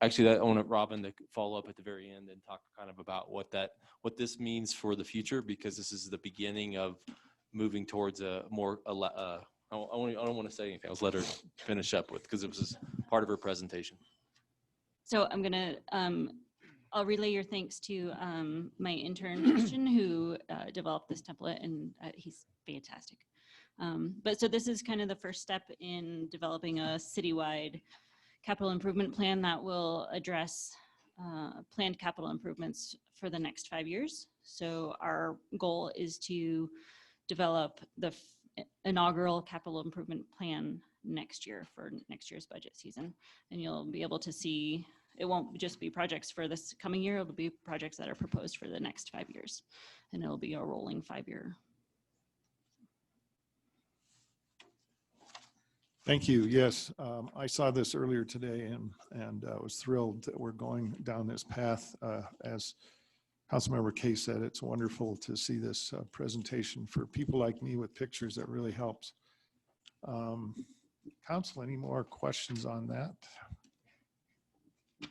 Actually, I want Robin to follow up at the very end and talk kind of about what this means for the future, because this is the beginning of moving towards a more, I don't want to say anything. I'll let her finish up with, because it was part of her presentation. So I'm gonna, I'll relay your thanks to my intern, Christian, who developed this template, and he's fantastic. But so this is kind of the first step in developing a citywide capital improvement plan that will address planned capital improvements for the next 5 years. So our goal is to develop the inaugural capital improvement plan next year for next year's budget season. And you'll be able to see, it won't just be projects for this coming year, it'll be projects that are proposed for the next 5 years. And it'll be a rolling 5-year. Thank you. Yes, I saw this earlier today and was thrilled that we're going down this path. As Councilmember Kay said, it's wonderful to see this presentation for people like me with pictures. That really helps. Council, any more questions on that?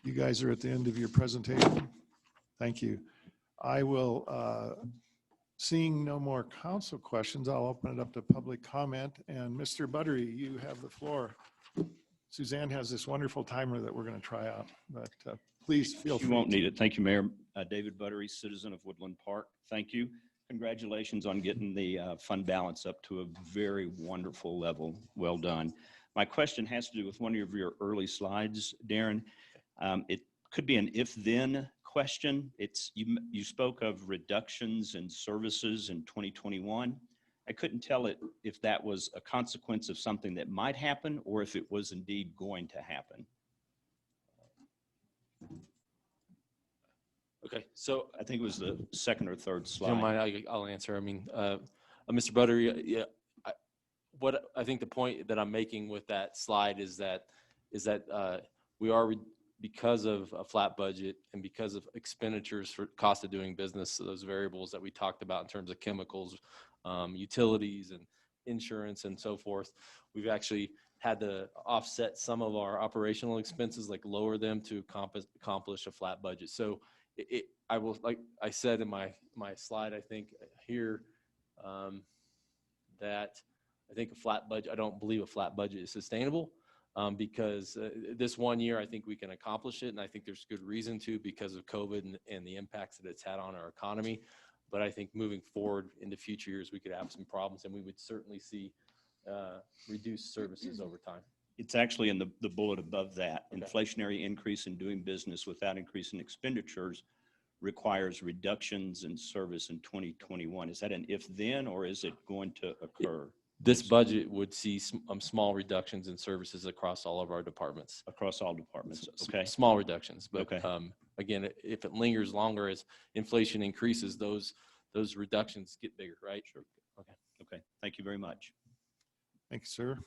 You guys are at the end of your presentation. Thank you. I will, seeing no more council questions, I'll open it up to public comment. And Mr. Buttery, you have the floor. Suzanne has this wonderful timer that we're going to try out, but please feel free. You won't need it. Thank you, Mayor. David Buttery, citizen of Woodland Park. Thank you. Congratulations on getting the fund balance up to a very wonderful level. Well done. My question has to do with one of your early slides, Darren. It could be an if-then question. You spoke of reductions in services in 2021. I couldn't tell if that was a consequence of something that might happen or if it was indeed going to happen. Okay, so I think it was the second or third slide. If you don't mind, I'll answer. I mean, Mr. Buttery, yeah, what I think the point that I'm making with that slide is that we are, because of a flat budget and because of expenditures for cost of doing business, so those variables that we talked about in terms of chemicals, utilities and insurance and so forth, we've actually had to offset some of our operational expenses, like lower them to accomplish a flat budget. So I will, like I said in my slide, I think here, that I think a flat budget, I don't believe a flat budget is sustainable, because this 1 year, I think we can accomplish it. And I think there's good reason to, because of COVID and the impacts that it's had on our economy. But I think moving forward into future years, we could have some problems, and we would certainly see reduced services over time. It's actually in the bullet above that. Okay. Inflationary increase in doing business without increase in expenditures requires reductions in service in 2021. Is that an if then, or is it going to occur? This budget would see small reductions in services across all of our departments. Across all departments, okay. Small reductions, but Okay. Again, if it lingers longer as inflation increases, those reductions get bigger, right? Sure. Okay. Okay. Thank you very much. Thank you, sir.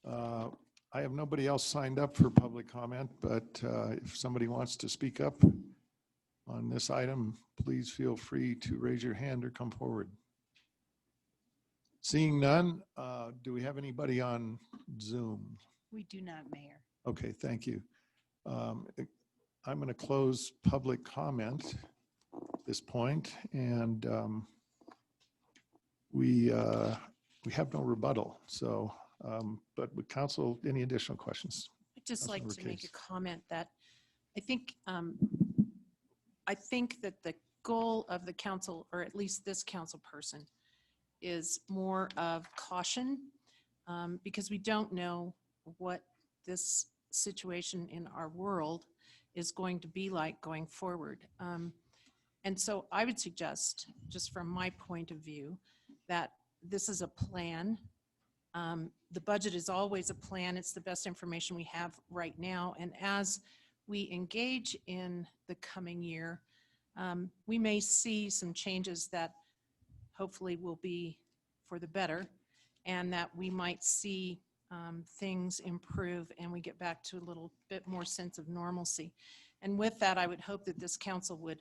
I have nobody else signed up for public comment, but if somebody wants to speak up on this item, please feel free to raise your hand or come forward. Seeing none, do we have anybody on Zoom? We do not, Mayor. Okay, thank you. I'm going to close public comment. this point, and we have no rebuttal. So, but with council, any additional questions? I'd just like Councilmember to make Case. a comment that I think that the goal of the council, or at least this council person, is more of caution, because we don't know what this situation in our world is going to be like going forward. And so I would suggest, just from my point of view, that this is a plan. The budget is always a plan. It's the best information we have right now. And as we engage in the coming year, we may see some changes that hopefully will be for the better, and that we might see things improve and we get back to a little bit more sense of normalcy. And with that, I would hope that this council would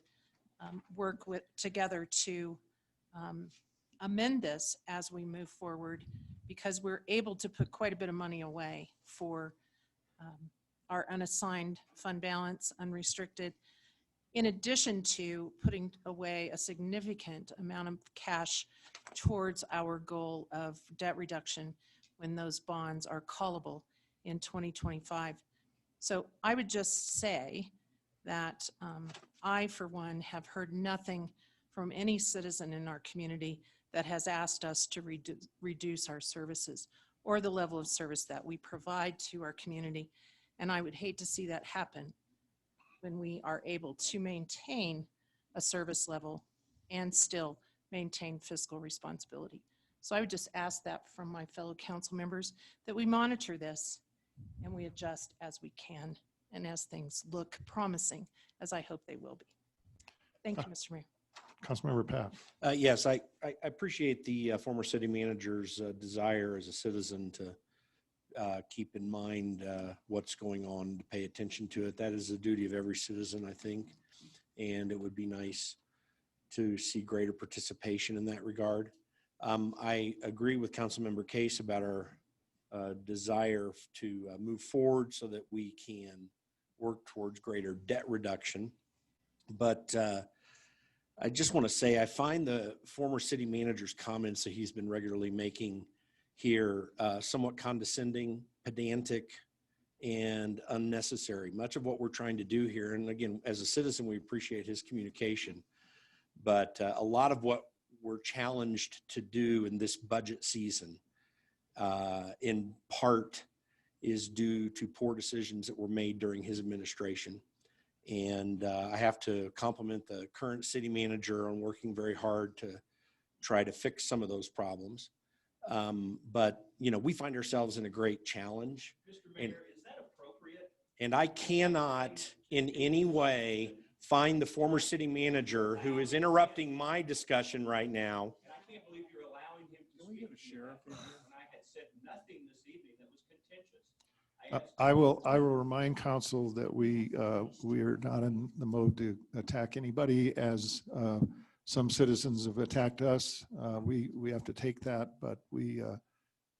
work together to amend this as we move forward, because we're able to put quite a bit of money away for our unassigned fund balance, unrestricted, in addition to putting away a significant amount of cash towards our goal of debt reduction when those bonds are callable in 2025. So I would just say that I, for one, have heard nothing from any citizen in our community that has asked us to reduce our services or the level of service that we provide to our community. And I would hate to see that happen when we are able to maintain a service level and still maintain fiscal responsibility. So I would just ask that from my fellow council members, that we monitor this and we adjust as we can and as things look promising, as I hope they will be. Thank you, Mr. Mayor. Councilmember Paff. Yes, I appreciate the former city manager's desire as a citizen to keep in mind what's going on, to pay attention to it. That is the duty of every citizen, I think. And it would be nice to see greater participation in that regard. I agree with Councilmember Case about our desire to move forward so that we can work towards greater debt reduction. But I just want to say, I find the former city manager's comments that he's been regularly making here somewhat condescending, pedantic, and unnecessary. Much of what we're trying to do here, and again, as a citizen, we appreciate his communication, but a lot of what we're challenged to do in this budget season, in part, is due to poor decisions that were made during his administration. And I have to compliment the current city manager on working very hard to try to fix some of those problems. But, you know, we find ourselves in a great challenge. Mr. Mayor, is that appropriate? And I cannot in any way find the former city manager who is interrupting my discussion right now. And I can't believe you're allowing him to speak. Can we get a sheriff in here? When I had said nothing this evening that was contentious. I will remind council that we are not in the mode to attack anybody, as some citizens have attacked us. We have to take that, but we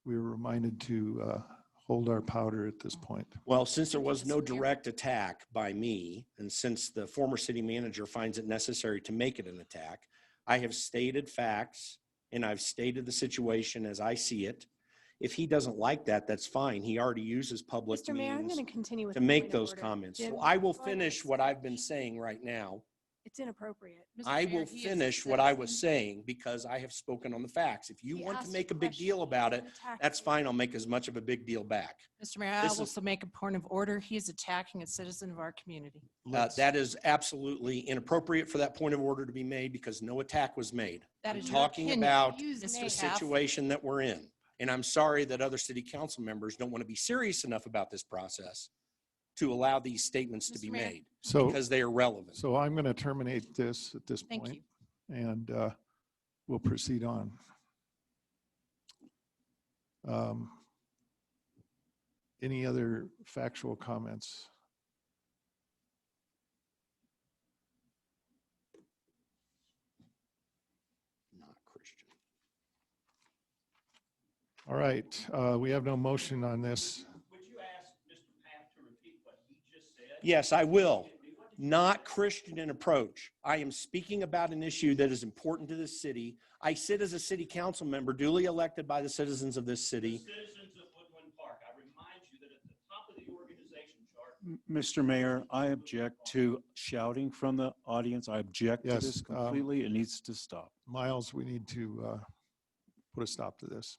were reminded to hold our powder at this point. Well, since there was no direct attack by me, and since the former city manager finds it necessary to make it an attack, I have stated facts and I've stated the situation as I see it. If he doesn't like that, that's fine. He already uses public Mr. Mayor, I'm means going to continue with to the make point of those order. comments. Jim, So I will go ahead. finish what I've been saying right now. It's inappropriate. Mr. I Mayor, will he is a finish what I was citizen. saying because I have spoken on the facts. If you He want to asked make you a big question. deal about He it, didn't attack that's you. fine. I'll make as much of a big deal back. Mr. Mayor, I This is- also make a point of order. He is attacking a citizen of our community. That is absolutely inappropriate for that point of order to be made because no attack was made. That I'm is your talking opinion. about Use the may have. situation that we're in. And I'm sorry that other city council members don't want to be serious enough about this process to allow these statements to Mr. be Mayor. made So, because they are relevant. so I'm going to terminate this at this Thank point, you. and we'll proceed on. Any other factual comments? Not Christian. All right, we have no motion on this. Would you ask Mr. Paff to repeat what he just said? Yes, I will. not Christian in approach. I am speaking about an issue that is important to this city. I sit as a city council member duly elected by the citizens of this city. Citizens of Woodland Park, I remind you that at the top of the organization chart. Mr. Mayor, I object to shouting from the audience. I object to Yes, this completely. It needs to stop. Miles, we need to put a stop to this.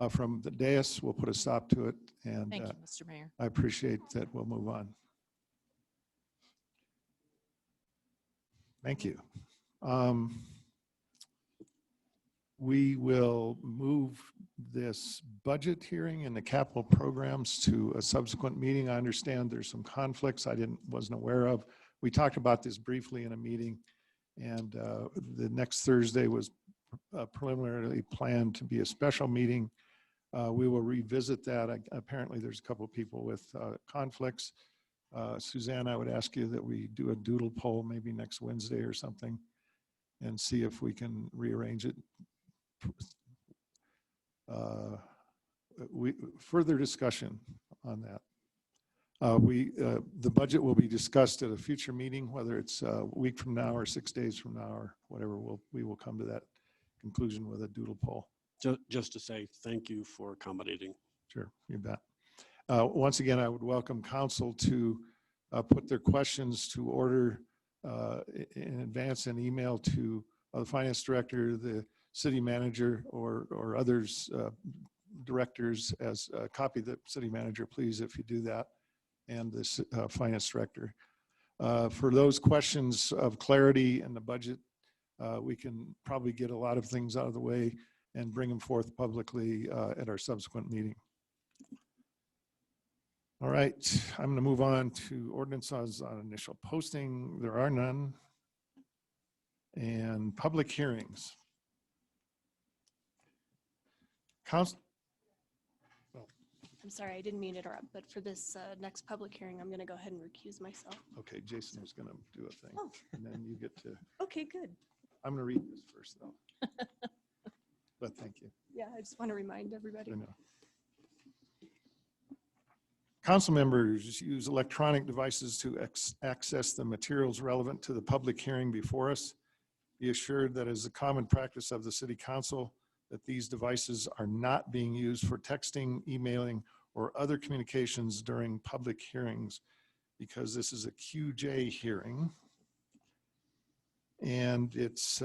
From the dais, we'll put a stop to it, and Thank you, Mr. Mayor. I appreciate that. We'll move on. Thank you. We will move this budget hearing and the capital programs to a subsequent meeting. I understand there's some conflicts I wasn't aware of. We talked about this briefly in a meeting, and the next Thursday was preliminarily planned to be a special meeting. We will revisit that. Apparently, there's a couple of people with conflicts. Suzanne, I would ask you that we do a doodle poll maybe next Wednesday or something and see if we can rearrange it. Further discussion on that. The budget will be discussed at a future meeting, whether it's a week from now or 6 days from now or whatever. We will come to that conclusion with a doodle poll. Just to say thank you for accommodating. Sure, you bet. Once again, I would welcome council to put their questions to order in advance and email to the finance director, the city manager, or others, directors, as a copy of the city manager, please, if you do that, and the finance director. For those questions of clarity in the budget, we can probably get a lot of things out of the way and bring them forth publicly at our subsequent meeting. All right, I'm going to move on to ordinances on initial posting. There are none. And public hearings. Council. I'm sorry, I didn't mean to interrupt, but for this next public hearing, I'm going to go ahead and recuse myself. Okay, Jason was going to do a thing, Oh. and then you get to. Okay, good. I'm going to read this first, though. But thank you. Yeah, I just want to remind everybody. I know. Council members use electronic devices to access the materials relevant to the public hearing before us. Be assured that as a common practice of the City Council, that these devices are not being used for texting, emailing, or other communications during public hearings, because this is a QJ hearing. And it's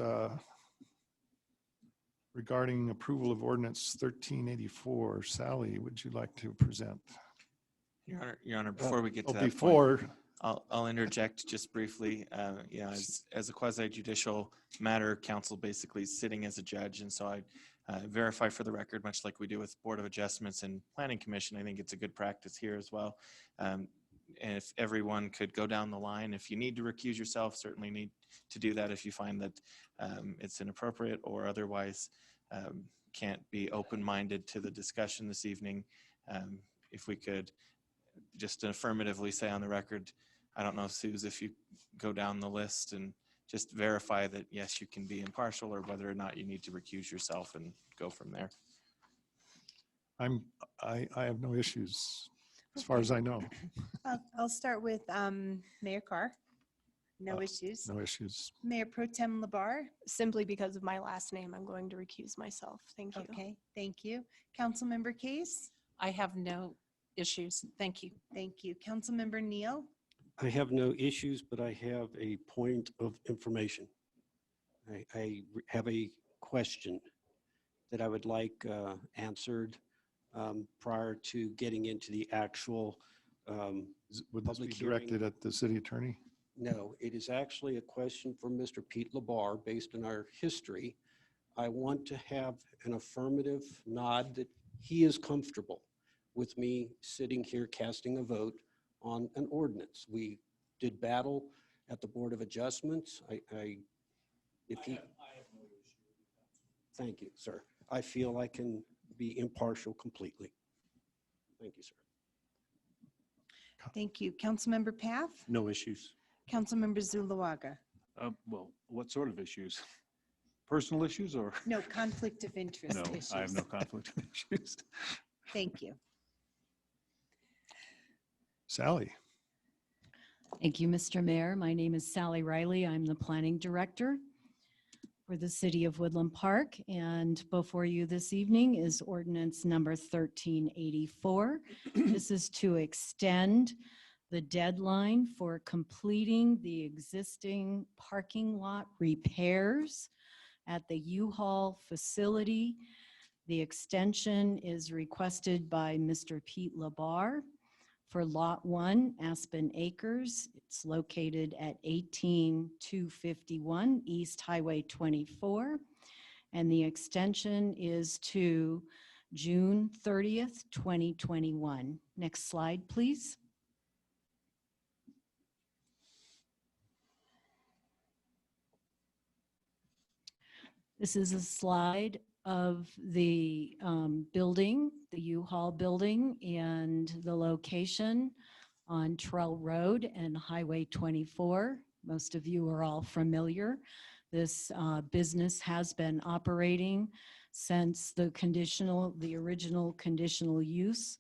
regarding approval of ordinance 1384. Sally, would you like to present? Your Honor, before we get to that before, point, I'll interject just briefly. As a quasi judicial matter, council basically is sitting as a judge, and so I verify for the record, much like we do with Board of Adjustments and Planning Commission. I think it's a good practice here as well. And if everyone could go down the line, if you need to recuse yourself, certainly need to do that if you find that it's inappropriate or otherwise can't be open-minded to the discussion this evening. If we could just affirmatively say on the record, I don't know, Suze, if you go down the list and just verify that, yes, you can be impartial, or whether or not you need to recuse yourself and go from there. I have no issues as far as I know. I'll start with Mayor Carr. No issues. No issues. Mayor Pro Tem Labar. Simply because of my last name, I'm going to recuse myself. Thank you. Okay, thank you. Councilmember Case. I have no issues. Thank you. Thank you. Councilmember Neal. I have no issues, but I have a point of information. I have a question that I would like answered prior to getting into the actual Would this be directed at the city attorney? No, it is actually a question for Mr. Pete Labar based on our history. I want to have an affirmative nod that he is comfortable with me sitting here casting a vote on an ordinance. We did battle at the Board of Adjustments. Thank you, sir. I feel I can be impartial completely. Thank you, sir. Thank you. Councilmember Path. No issues. Councilmember Zulawaga. Well, what sort of issues? Personal issues or? No conflict of interest No, issues. I have no conflict of issues. Thank you. Sally. Thank you, Mr. Mayor. My name is Sally Riley. I'm the Planning Director for the City of Woodland Park. And before you this evening is ordinance number 1384. This is to extend the deadline for completing the existing parking lot repairs at the U-Haul facility. The extension is requested by Mr. Pete Labar for Lot 1, Aspen Acres. It's located at 18251 East Highway 24. And the extension is to June 30th, 2021. Next slide, please. This is a slide of the building, the U-Haul building, and the location on Trail Road and Highway 24. Most of you are all familiar. This business has been operating since the original conditional use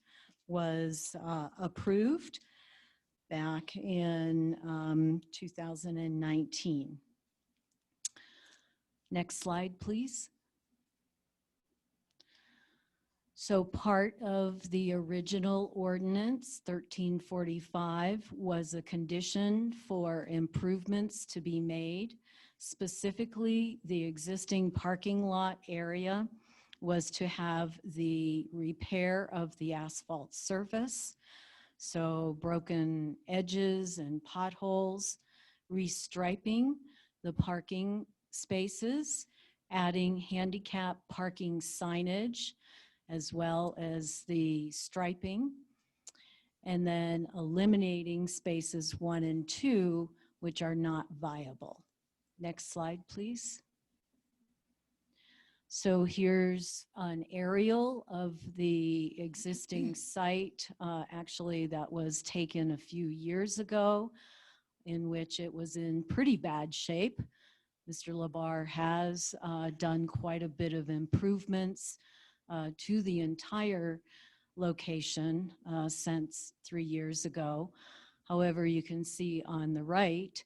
was approved back in 2019. Next slide, please. So part of the original ordinance 1345 was a condition for improvements to be made. Specifically, the existing parking lot area was to have the repair of the asphalt surface. So broken edges and potholes, restriping the parking spaces, adding handicap parking signage, as well as the striping, and then eliminating spaces 1 and 2, which are not viable. Next slide, please. So here's an aerial of the existing site, actually that was taken a few years ago, in which it was in pretty bad shape. Mr. Labar has done quite a bit of improvements to the entire location since 3 years ago. However, you can see on the right,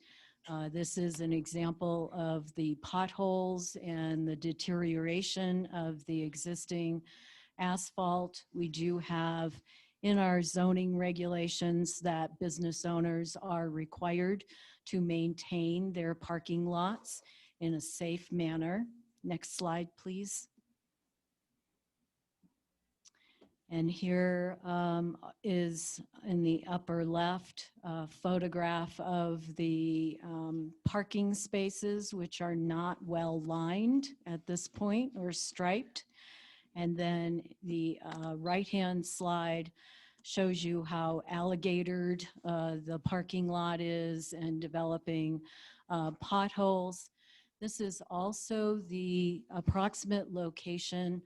this is an example of the potholes and the deterioration of the existing asphalt. We do have in our zoning regulations that business owners are required to maintain their parking lots in a safe manner. Next slide, please. And here is in the upper left a photograph of the parking spaces, which are not well lined at this point or striped. And then the right-hand slide shows you how alligatored the parking lot is and developing potholes. This is also the approximate location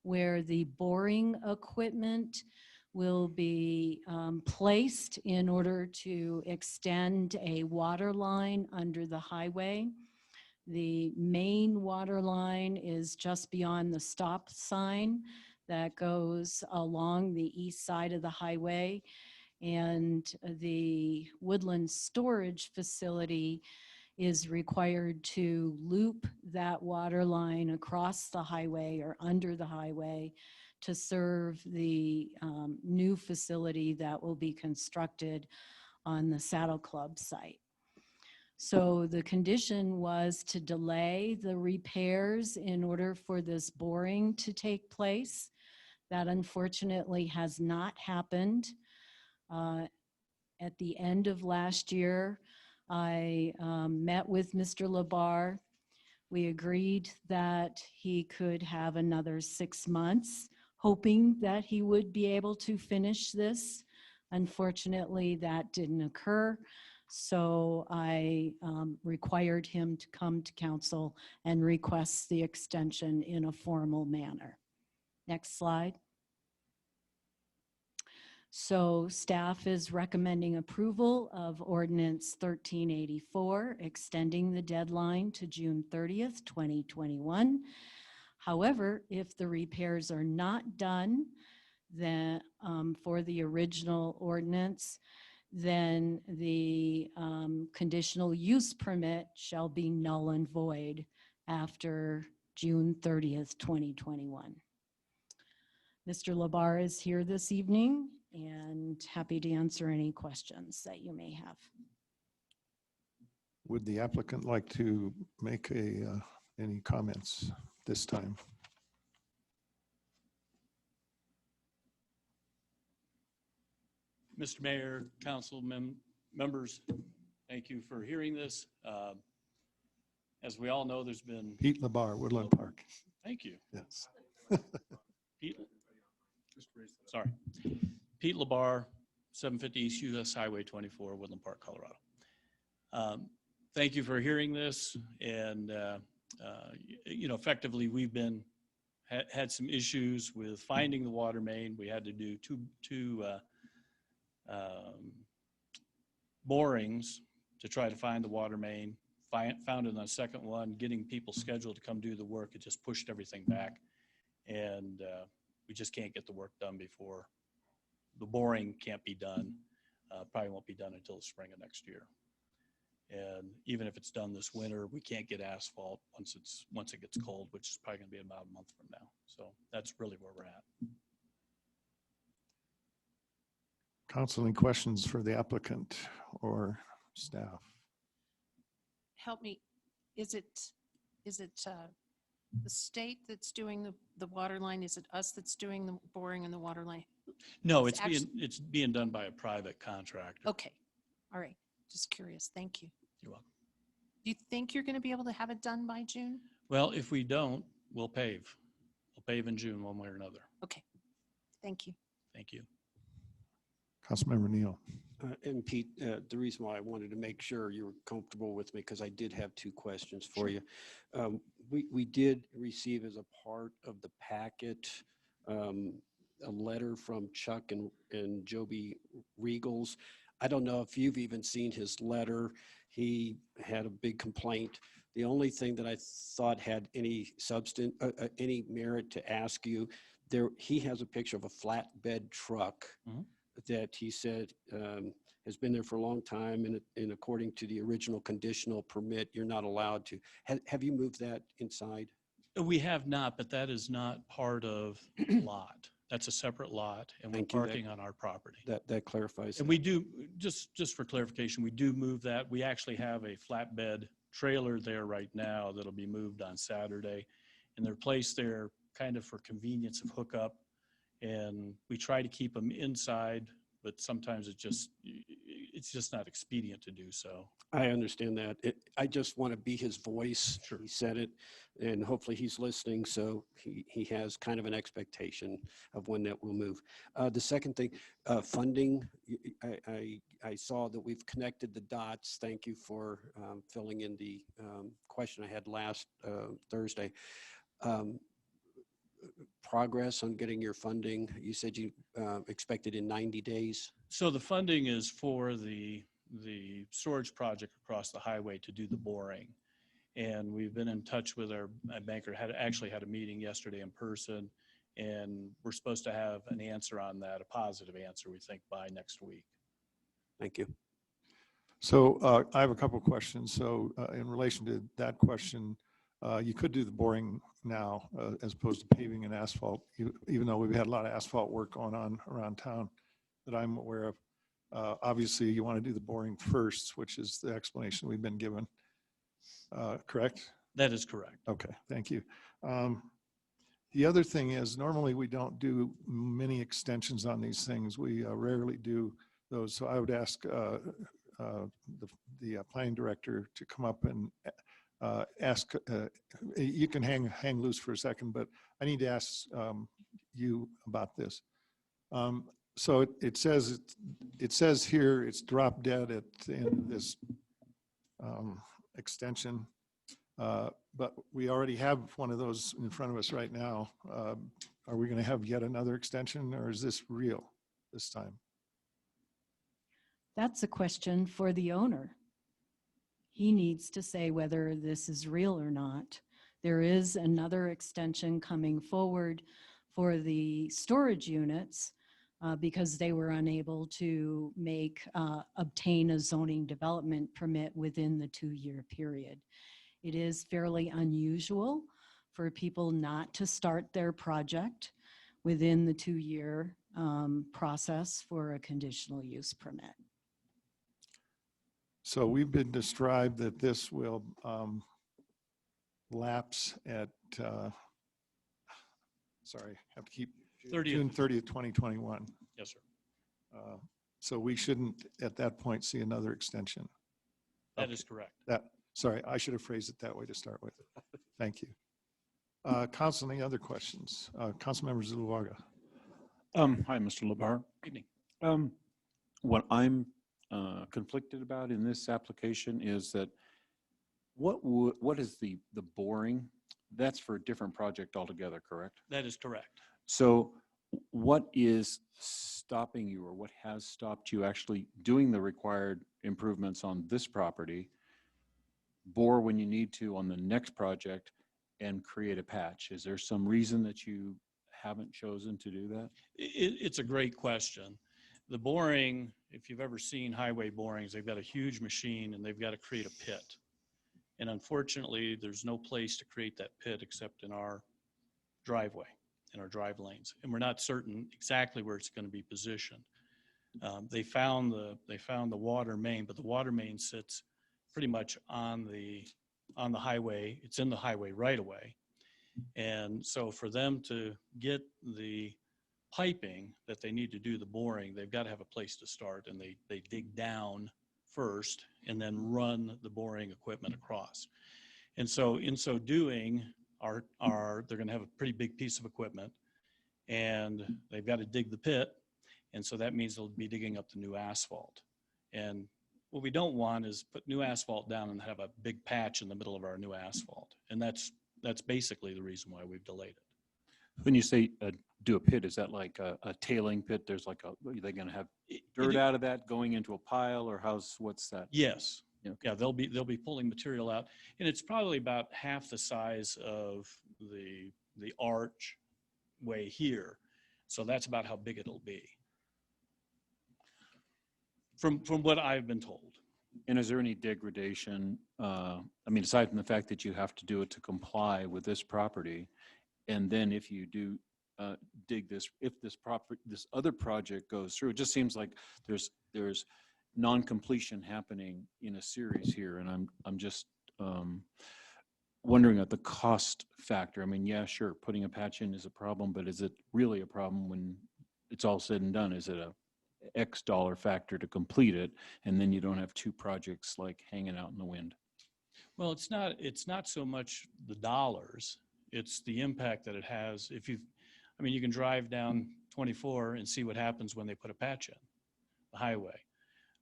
where the boring equipment will be placed in order to extend a water line under the highway. The main water line is just beyond the stop sign that goes along the east side of the highway, and the woodland storage facility is required to loop that water line across the highway or under the highway to serve the new facility that will be constructed on the Saddle Club site. So the condition was to delay the repairs in order for this boring to take place. That unfortunately has not happened. At the end of last year, I met with Mr. Labar. We agreed that he could have another 6 months, hoping that he would be able to finish this. Unfortunately, that didn't occur. So I required him to come to council and request the extension in a formal manner. Next slide. So staff is recommending approval of ordinance 1384, extending the deadline to June 30th, 2021. However, if the repairs are not done, then for the original ordinance, then the conditional use permit shall be null and void after June 30th, 2021. Mr. Labar is here this evening and happy to answer any questions that you may have. Would the applicant like to make any comments this time? Mr. Mayor, council members, thank you for hearing this. As we all know, there's been. Pete Labar, Woodland Park. Thank you. Yes. Pete, sorry. Pete Labar, 750 East US Highway 24, Woodland Park, Colorado. Thank you for hearing this. And, you know, effectively, we've had some issues with finding the water main. We had to do two borings to try to find the water main. Found it on the second one, getting people scheduled to come do the work. It just pushed everything back. And we just can't get the work done before the boring can't be done. Probably won't be done until the spring of next year. And even if it's done this winter, we can't get asphalt once it gets cold, which is probably gonna be about a month from now. So that's really where we're at. Council, any questions for the applicant or staff? Help me, is it the state that's doing the water line? Is it us that's doing the boring and the water line? No, it's being done by a private contractor. Okay, all right, just curious, thank you. You're welcome. Do you think you're gonna be able to have it done by June? Well, if we don't, we'll pave. We'll pave in June one way or another. Okay, thank you. Thank you. Councilmember Neal. And Pete, the reason why I wanted to make sure you were comfortable with me, because I did have two questions for you. We did receive as a part of the packet a letter from Chuck and Joby Regals. I don't know if you've even seen his letter. He had a big complaint. The only thing that I thought had any substance, any merit to ask you, he has a picture of a flatbed truck that he said has been there for a long time, and according to the original conditional permit, you're not allowed to. Have you moved that inside? We have not, but that is not part of the lot. That's a separate lot, and we're parking on our property. That clarifies. And we do, just for clarification, we do move that. We actually have a flatbed trailer there right now that'll be moved on Saturday, and they're placed there kind of for convenience of hookup. And we try to keep them inside, but sometimes it's just not expedient to do so. I understand that. I just want to be his voice. Sure. He said it, and hopefully he's listening, so he has kind of an expectation of when that will move. The second thing, funding. I saw that we've connected the dots. Thank you for filling in the question I had last Thursday. Progress on getting your funding? You said you expected in 90 days. So the funding is for the storage project across the highway to do the boring. And we've been in touch with our banker, actually had a meeting yesterday in person, and we're supposed to have an answer on that, a positive answer, we think, by next week. Thank you. So I have a couple of questions. So in relation to that question, you could do the boring now as opposed to paving and asphalt, even though we've had a lot of asphalt work going on around town that I'm aware of. Obviously, you want to do the boring first, which is the explanation we've been given. Correct? That is correct. Okay, thank you. The other thing is normally we don't do many extensions on these things. We rarely do those. So I would ask the planning director to come up and ask, you can hang loose for a second, but I need to ask you about this. So it says here it's drop dead at the end of this extension, but we already have one of those in front of us right now. Are we going to have yet another extension, or is this real this time? That's a question for the owner. He needs to say whether this is real or not. There is another extension coming forward for the storage units because they were unable to obtain a zoning development permit within the 2-year period. It is fairly unusual for people not to start their project within the 2-year process for a conditional use permit. So we've been described that this will lapse at, sorry, I have to keep June 30th, 2021. Yes, sir. So we shouldn't at that point see another extension. That is correct. Sorry, I should have phrased it that way to start with. Thank you. Council, any other questions? Councilmember Zuluaga. Hi, Mr. Labar. Evening. What I'm conflicted about in this application is that what is the boring? That's for a different project altogether, correct? That is correct. So what is stopping you, or what has stopped you actually doing the required improvements on this property, bore when you need to on the next project, and create a patch? Is there some reason that you haven't chosen to do that? It's a great question. The boring, if you've ever seen highway borings, they've got a huge machine and they've got to create a pit. And unfortunately, there's no place to create that pit except in our driveway, in our drive lanes. And we're not certain exactly where it's going to be positioned. They found the water main, but the water main sits pretty much on the highway. It's in the highway right away. And so for them to get the piping that they need to do the boring, they've got to have a place to start, and they dig down first and then run the boring equipment across. And so in so doing, they're going to have a pretty big piece of equipment, and they've got to dig the pit. And so that means they'll be digging up the new asphalt. And what we don't want is put new asphalt down and have a big patch in the middle of our new asphalt. And that's basically the reason why we've delayed it. When you say do a pit, is that like a tailing pit? There's like are they going to have dirt out of that going into a pile, or what's that? Yes. Yeah, they'll be pulling material out, and it's probably about half the size of the arch way here. So that's about how big it'll be. From what I've been told. And is there any degradation? I mean, aside from the fact that you have to do it to comply with this property, and then if you do dig this, if this other project goes through, it just seems like there's non-completion happening in a series here, and I'm just wondering at the cost factor. I mean, yeah, sure, putting a patch in is a problem, but is it really a problem when it's all said and done? Is it a X dollar factor to complete it, and then you don't have two projects like hanging out in the wind? Well, it's not so much the dollars, it's the impact that it has. You can drive down 24 and see what happens when they put a patch in the highway.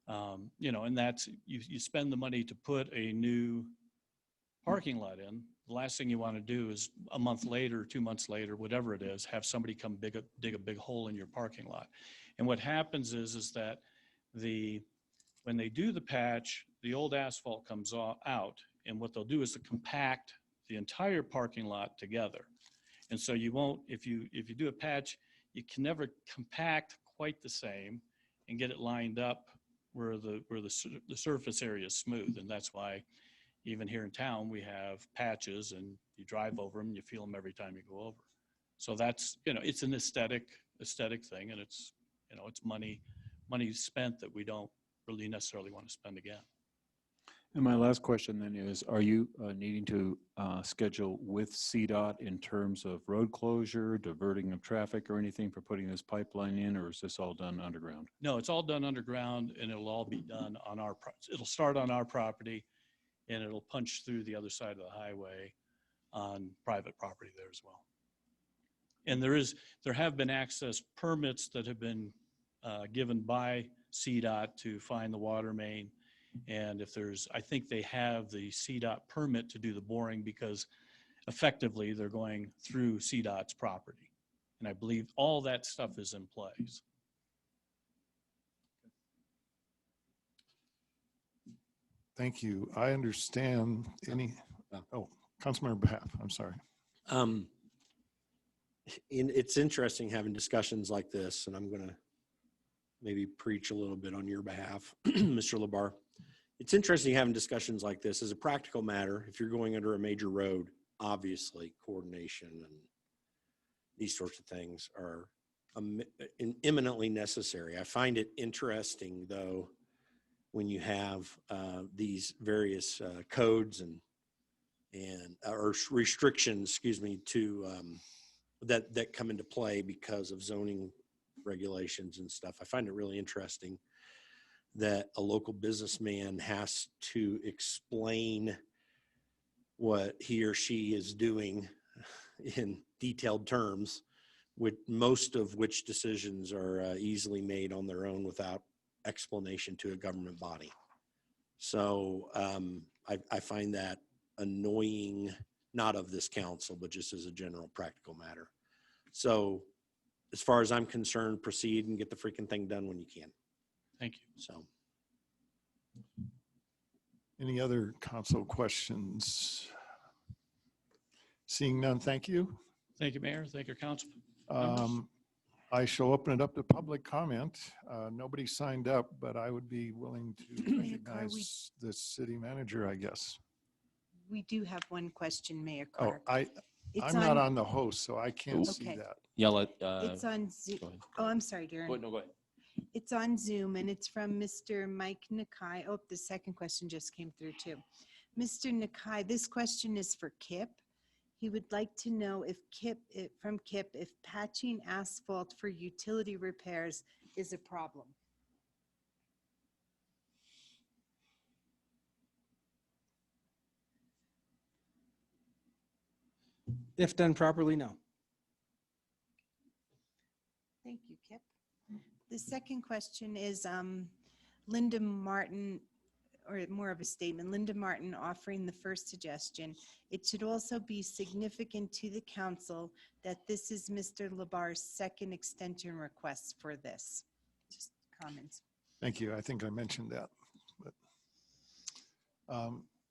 And that's, you spend the money to put a new parking lot in. The last thing you want to do is a month later, 2 months later, whatever it is, have somebody come dig a big hole in your parking lot. And what happens is that when they do the patch, the old asphalt comes out, and what they'll do is to compact the entire parking lot together. And so you won't, if you do a patch, you can never compact quite the same and get it lined up where the surface area is smooth. And that's why even here in town, we have patches, and you drive over them, you feel them every time you go over. So that's, it's an aesthetic thing, and it's money spent that we don't really necessarily want to spend again. And my last question then is, are you needing to schedule with CDOT in terms of road closure, diverting of traffic, or anything for putting this pipeline in, or is this all done underground? No, it's all done underground, and it'll all be done on it'll start on our property, and it'll punch through the other side of the highway on private property there as well. And there have been access permits that have been given by CDOT to find the water main. And I think they have the CDOT permit to do the boring, because effectively they're going through CDOT's property. And I believe all that stuff is in place. Thank you. I understand Councilmember Behalf, I'm sorry. It's interesting having discussions like this, and I'm going to maybe preach a little bit on your behalf, Mr. Labar. It's interesting having discussions like this. As a practical matter, if you're going under a major road, obviously coordination and these sorts of things are imminently necessary. I find it interesting, though, when you have these various codes and or restrictions, excuse me, to that come into play because of zoning regulations and stuff. I find it really interesting that a local businessman has to explain what he or she is doing in detailed terms, with most of which decisions are easily made on their own without explanation to a government body. So I find that annoying, not of this council, but just as a general practical matter. So as far as I'm concerned, proceed and get the freaking thing done when you can. Thank you. So. Any other council questions? Seeing none, thank you. Thank you, Mayor. Thank you, Council. I shall open it up to public comment. Nobody signed up, but I would be willing to recognize the city manager, I guess. We do have one question, Mayor Oh, Clark. I'm not on the host, so I can't see Okay. that. Yell at. It's on Zoom. Oh, I'm sorry, Darren. No, go ahead. It's on Zoom and it's from Mr. Mike Nakai. Oh, the second question just came through too. Mr. Nakai, this question is for Kip. He would like to know if from Kip, if patching asphalt for utility repairs is a problem. If done properly, no. Thank you, Kip. The second question is Linda Martin, or more of a statement, Linda Martin offering the first suggestion. It should also be significant to the council that this is Mr. Labar's second extension request for this. Just comments. Thank you. I think I mentioned that. But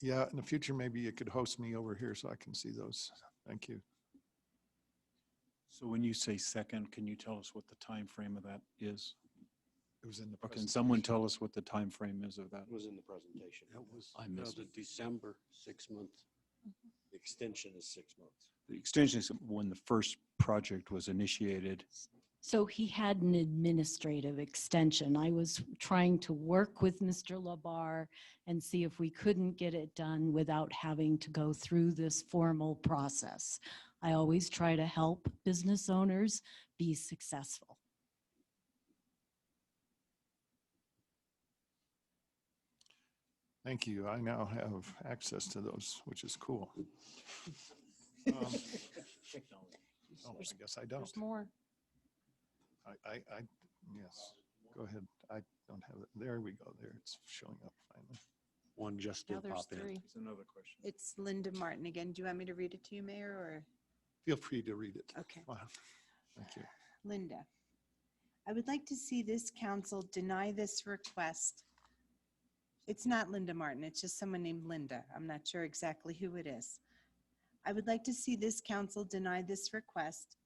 yeah, in the future, maybe you could host me over here so I can see those. Thank you. So when you say second, can you tell us what the time frame of that is? It was in the Or can someone tell us what the time frame is of that? It was in the presentation. That was, I missed the it. December 6 months. The extension is 6 months. The extension is when the first project was initiated. So he had an administrative extension. I was trying to work with Mr. Labar and see if we couldn't get it done without having to go through this formal process. I always try to help business owners be successful. Thank you. I now have access to those, which is cool. Oh, I guess I don't. There's more. Yes, go ahead. I don't have it. There we go. There, it's showing up finally. One just Now did there's pop in. three. That's another question. It's Linda Martin again. Do you want me to read it to you, Mayor, or? Feel free to read it. Okay. Wow. Thank you. Linda, I would like to see this council deny this request. It's not Linda Martin, it's just someone named Linda. I'm not sure exactly who it is. I would like to see this council deny this request.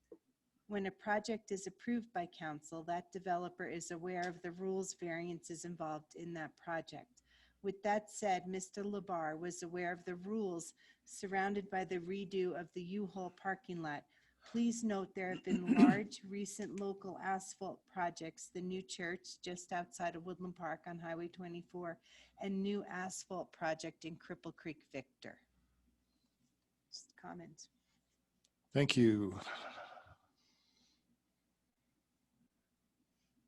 When a project is approved by council, that developer is aware of the rules variances involved in that project. With that said, Mr. Labar was aware of the rules surrounded by the redo of the U-Haul parking lot. Please note there have been large recent local asphalt projects, the new church just outside of Woodland Park on Highway 24, and new asphalt project in Cripple Creek, Victor. Just comments. Thank you.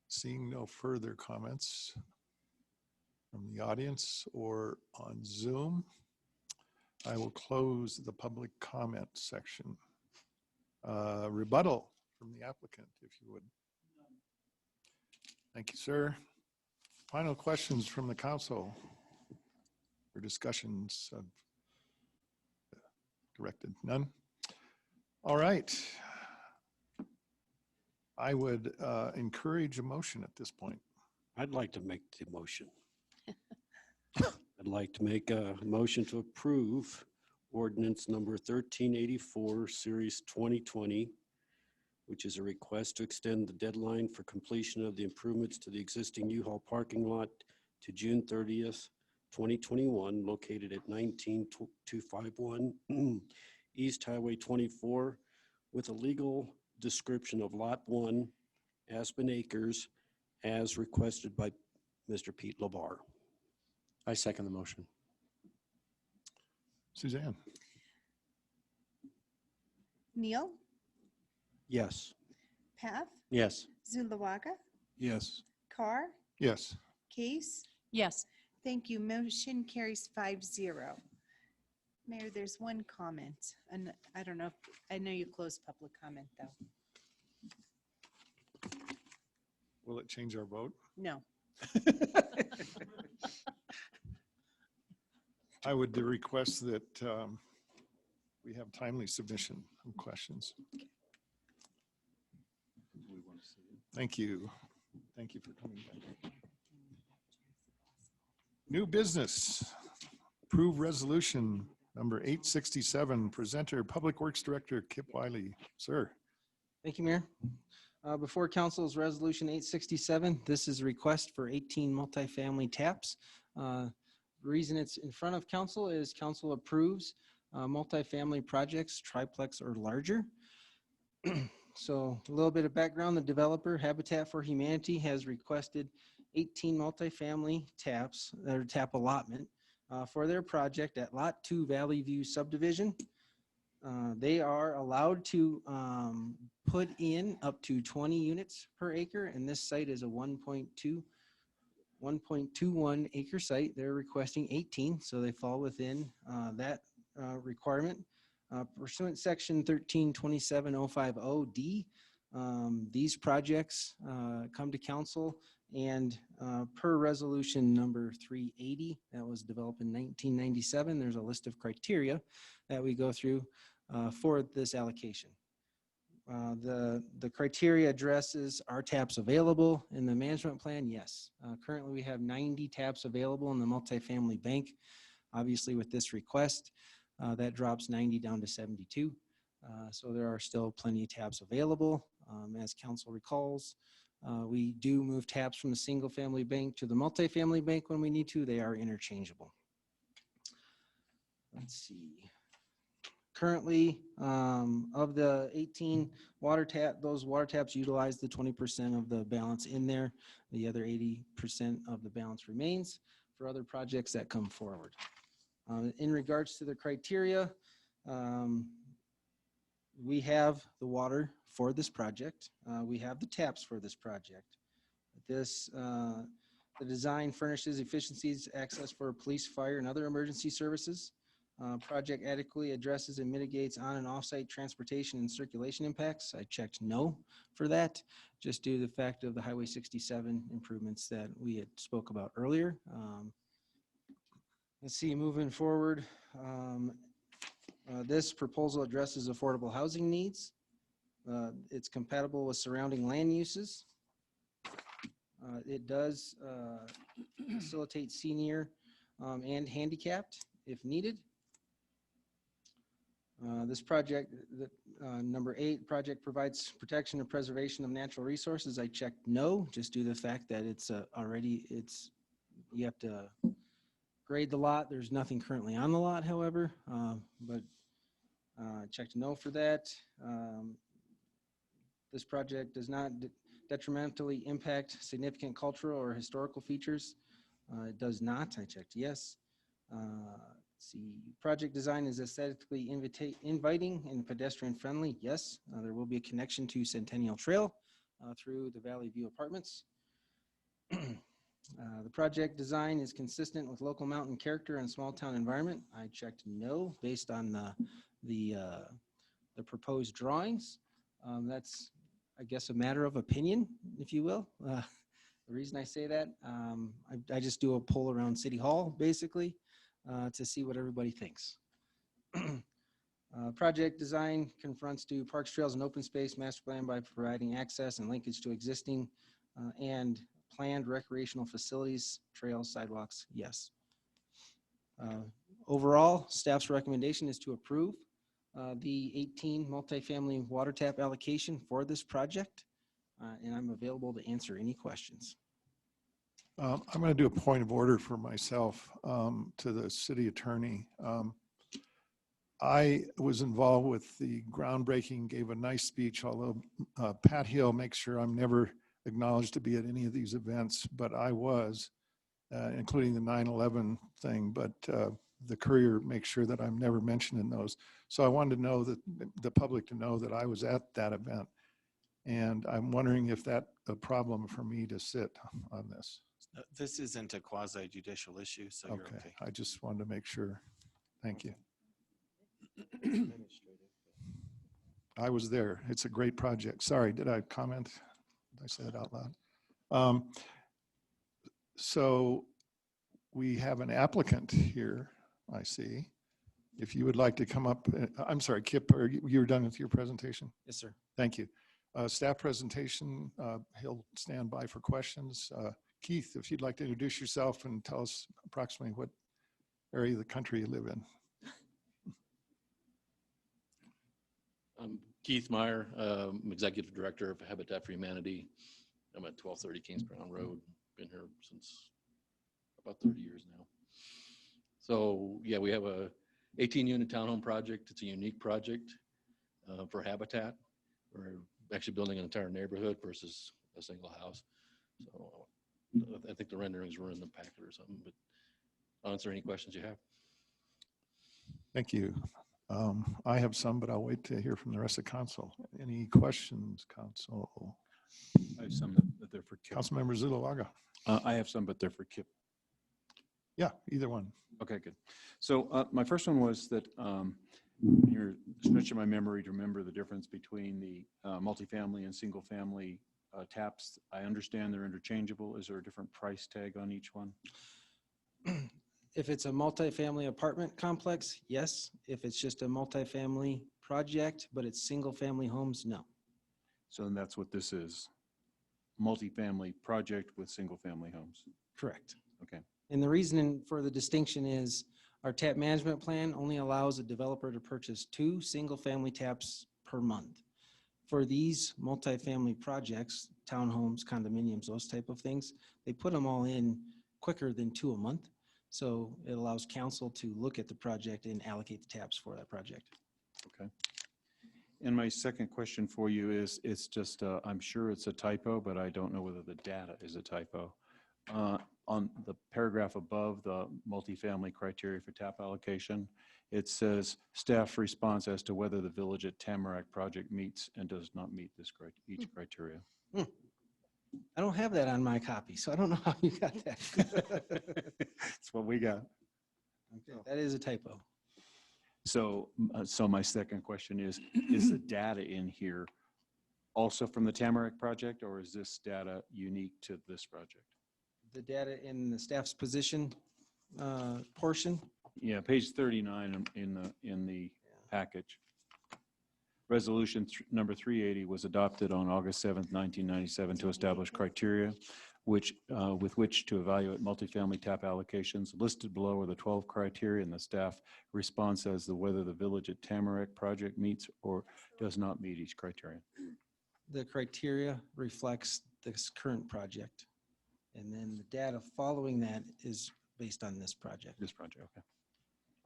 Seeing no further comments from the audience or on Zoom, I will close the public comment section. Rebuttal from the applicant, if you would. Thank you, sir. Final questions from the council or discussions directed? None? All right. I would encourage a motion at this point. I'd like to make the motion. I'd like to make a motion to approve ordinance number 1384, series 2020, which is a request to extend the deadline for completion of the improvements to the existing U-Haul parking lot to June 30th, 2021, located at 19251 East Highway 24, with a legal description of Lot 1, Aspen Acres, as requested by Mr. Pete Labar. I second the motion. Suzanne? Neil, Yes. Path, Yes. Zulawaga, Yes. Carr, Yes. Case. Yes. Thank you. Motion carries 5-0. Mayor, there's one comment, and I don't know, I know you closed public comment, though. Will it change our vote? No. I would request that we have timely submission of questions. Thank you. Thank you for coming back. New business. Approve resolution number 867. Presenter, Public Works Director Kip Wiley. Sir. Thank you, Mayor. Before council is resolution 867. This is a request for 18 multifamily taps. The reason it's in front of council is council approves multifamily projects, triplex or larger. So a little bit of background, the developer Habitat for Humanity has requested 18 multifamily taps, their tap allotment for their project at Lot 2 Valley View subdivision. They are allowed to put in up to 20 units per acre, and this site is a 1.21 acre site. They're requesting 18, so they fall within that requirement. Pursuant section 1327.050D, these projects come to council, and per resolution number 380 that was developed in 1997, there's a list of criteria that we go through for this allocation. The criteria addresses, are taps available in the management plan? Yes. Currently we have 90 taps available in the multifamily bank. Obviously with this request, that drops 90 down to 72. So there are still plenty of taps available. As council recalls, we do move taps from the single family bank to the multifamily bank when we need to. They are interchangeable. Let's see. Currently, of the 18 water tap, those water taps utilize the 20% of the balance in there. The other 80% of the balance remains for other projects that come forward. In regards to the criteria, we have the water for this project. We have the taps for this project. The design furnishes efficiencies, access for police, fire, and other emergency services. Project adequately addresses and mitigates on and off-site transportation and circulation impacts. I checked no for that, just due to the fact of the Highway 67 improvements that we had spoke about earlier. Let's see, moving forward, this proposal addresses affordable housing needs. It's compatible with surrounding land uses. It does facilitate senior and handicapped if needed. This project, number 8, project provides protection and preservation of natural resources. I checked no, just due to the fact that it's you have to grade the lot. There's nothing currently on the lot, however, but checked no for that. This project does not detrimentally impact significant cultural or historical features. It does not. I checked yes. Let's see, project design is aesthetically inviting and pedestrian friendly. Yes, there will be a connection to Centennial Trail through the Valley View Apartments. The project design is consistent with local mountain character and small town environment. I checked no based on the proposed drawings. That's, I guess, a matter of opinion, if you will. The reason I say that, I just do a poll around City Hall, basically, to see what everybody thinks. Project design confronts to parks, trails, and open space master plan by providing access and linkage to existing and planned recreational facilities, trails, sidewalks, yes. Overall, staff's recommendation is to approve the 18 multifamily water tap allocation for this project, and I'm available to answer any questions. I'm going to do a point of order for myself to the city attorney. I was involved with the groundbreaking, gave a nice speech, although Pat Hill makes sure I'm never acknowledged to be at any of these events, but I was, including the 9/11 thing, but the Courier makes sure that I'm never mentioned in those. So I wanted to know that the public to know that I was at that event. And I'm wondering if that's a problem for me to sit on this. This isn't a quasi judicial issue, so you're okay. I just wanted to make sure. Thank you. I was there. It's a great project. Sorry, did I comment? Did I say that out loud? So we have an applicant here, I see. If you would like to come up, I'm sorry, Kip, you're done with your presentation? Yes, sir. Thank you. Staff presentation, he'll stand by for questions. Keith, if you'd like to introduce yourself and tell us approximately what area of the country you live in. I'm Keith Meyer, I'm Executive Director of Habitat for Humanity. I'm at 1230 Kings Crown Road. Been here since about 30 years now. So yeah, we have a 18-unit townhome project. It's a unique project for Habitat. We're actually building an entire neighborhood versus a single house. So I think the renderings were in the packet or something, but I'll answer any questions you have. Thank you. I have some, but I'll wait to hear from the rest of council. Any questions, council? I have some that they're for Kip. Councilmember Zulawaga. I have some, but they're for Kip. Yeah, either one. Okay, good. So my first one was that you're stretching my memory to remember the difference between the multifamily and single family taps. I understand they're interchangeable. Is there a different price tag on each one? If it's a multifamily apartment complex, yes. If it's just a multifamily project, but it's single family homes, no. So then that's what this is. Multifamily project with single family homes. Correct. Okay. And the reason for the distinction is our tap management plan only allows a developer to purchase 2 single-family taps per month. For these multifamily projects, townhomes, condominiums, those type of things, they put them all in quicker than 2 a month. So it allows council to look at the project and allocate the taps for that project. Okay. And my second question for you is, it's just, I'm sure it's a typo, but I don't know whether the data is a typo. On the paragraph above the multifamily criteria for tap allocation, it says staff response as to whether the Village at Tamarack project meets and does not meet this each criteria. I don't have that on my copy, so I don't know how you got that. That's what we got. Okay, that is a typo. So, so my second question is the data in here also from the Tamarack project, or is this data unique to this project? The data in the staff's position portion. Yeah, page 39 in the package. Resolution number 380 was adopted on August 7th, 1997 to establish criteria with which to evaluate multifamily tap allocations. Listed below are the 12 criteria, and the staff response as to whether the Village at Tamarack project meets or does not meet each criterion. The criteria reflects this current project. And then the data following that is based on this project. This project, okay.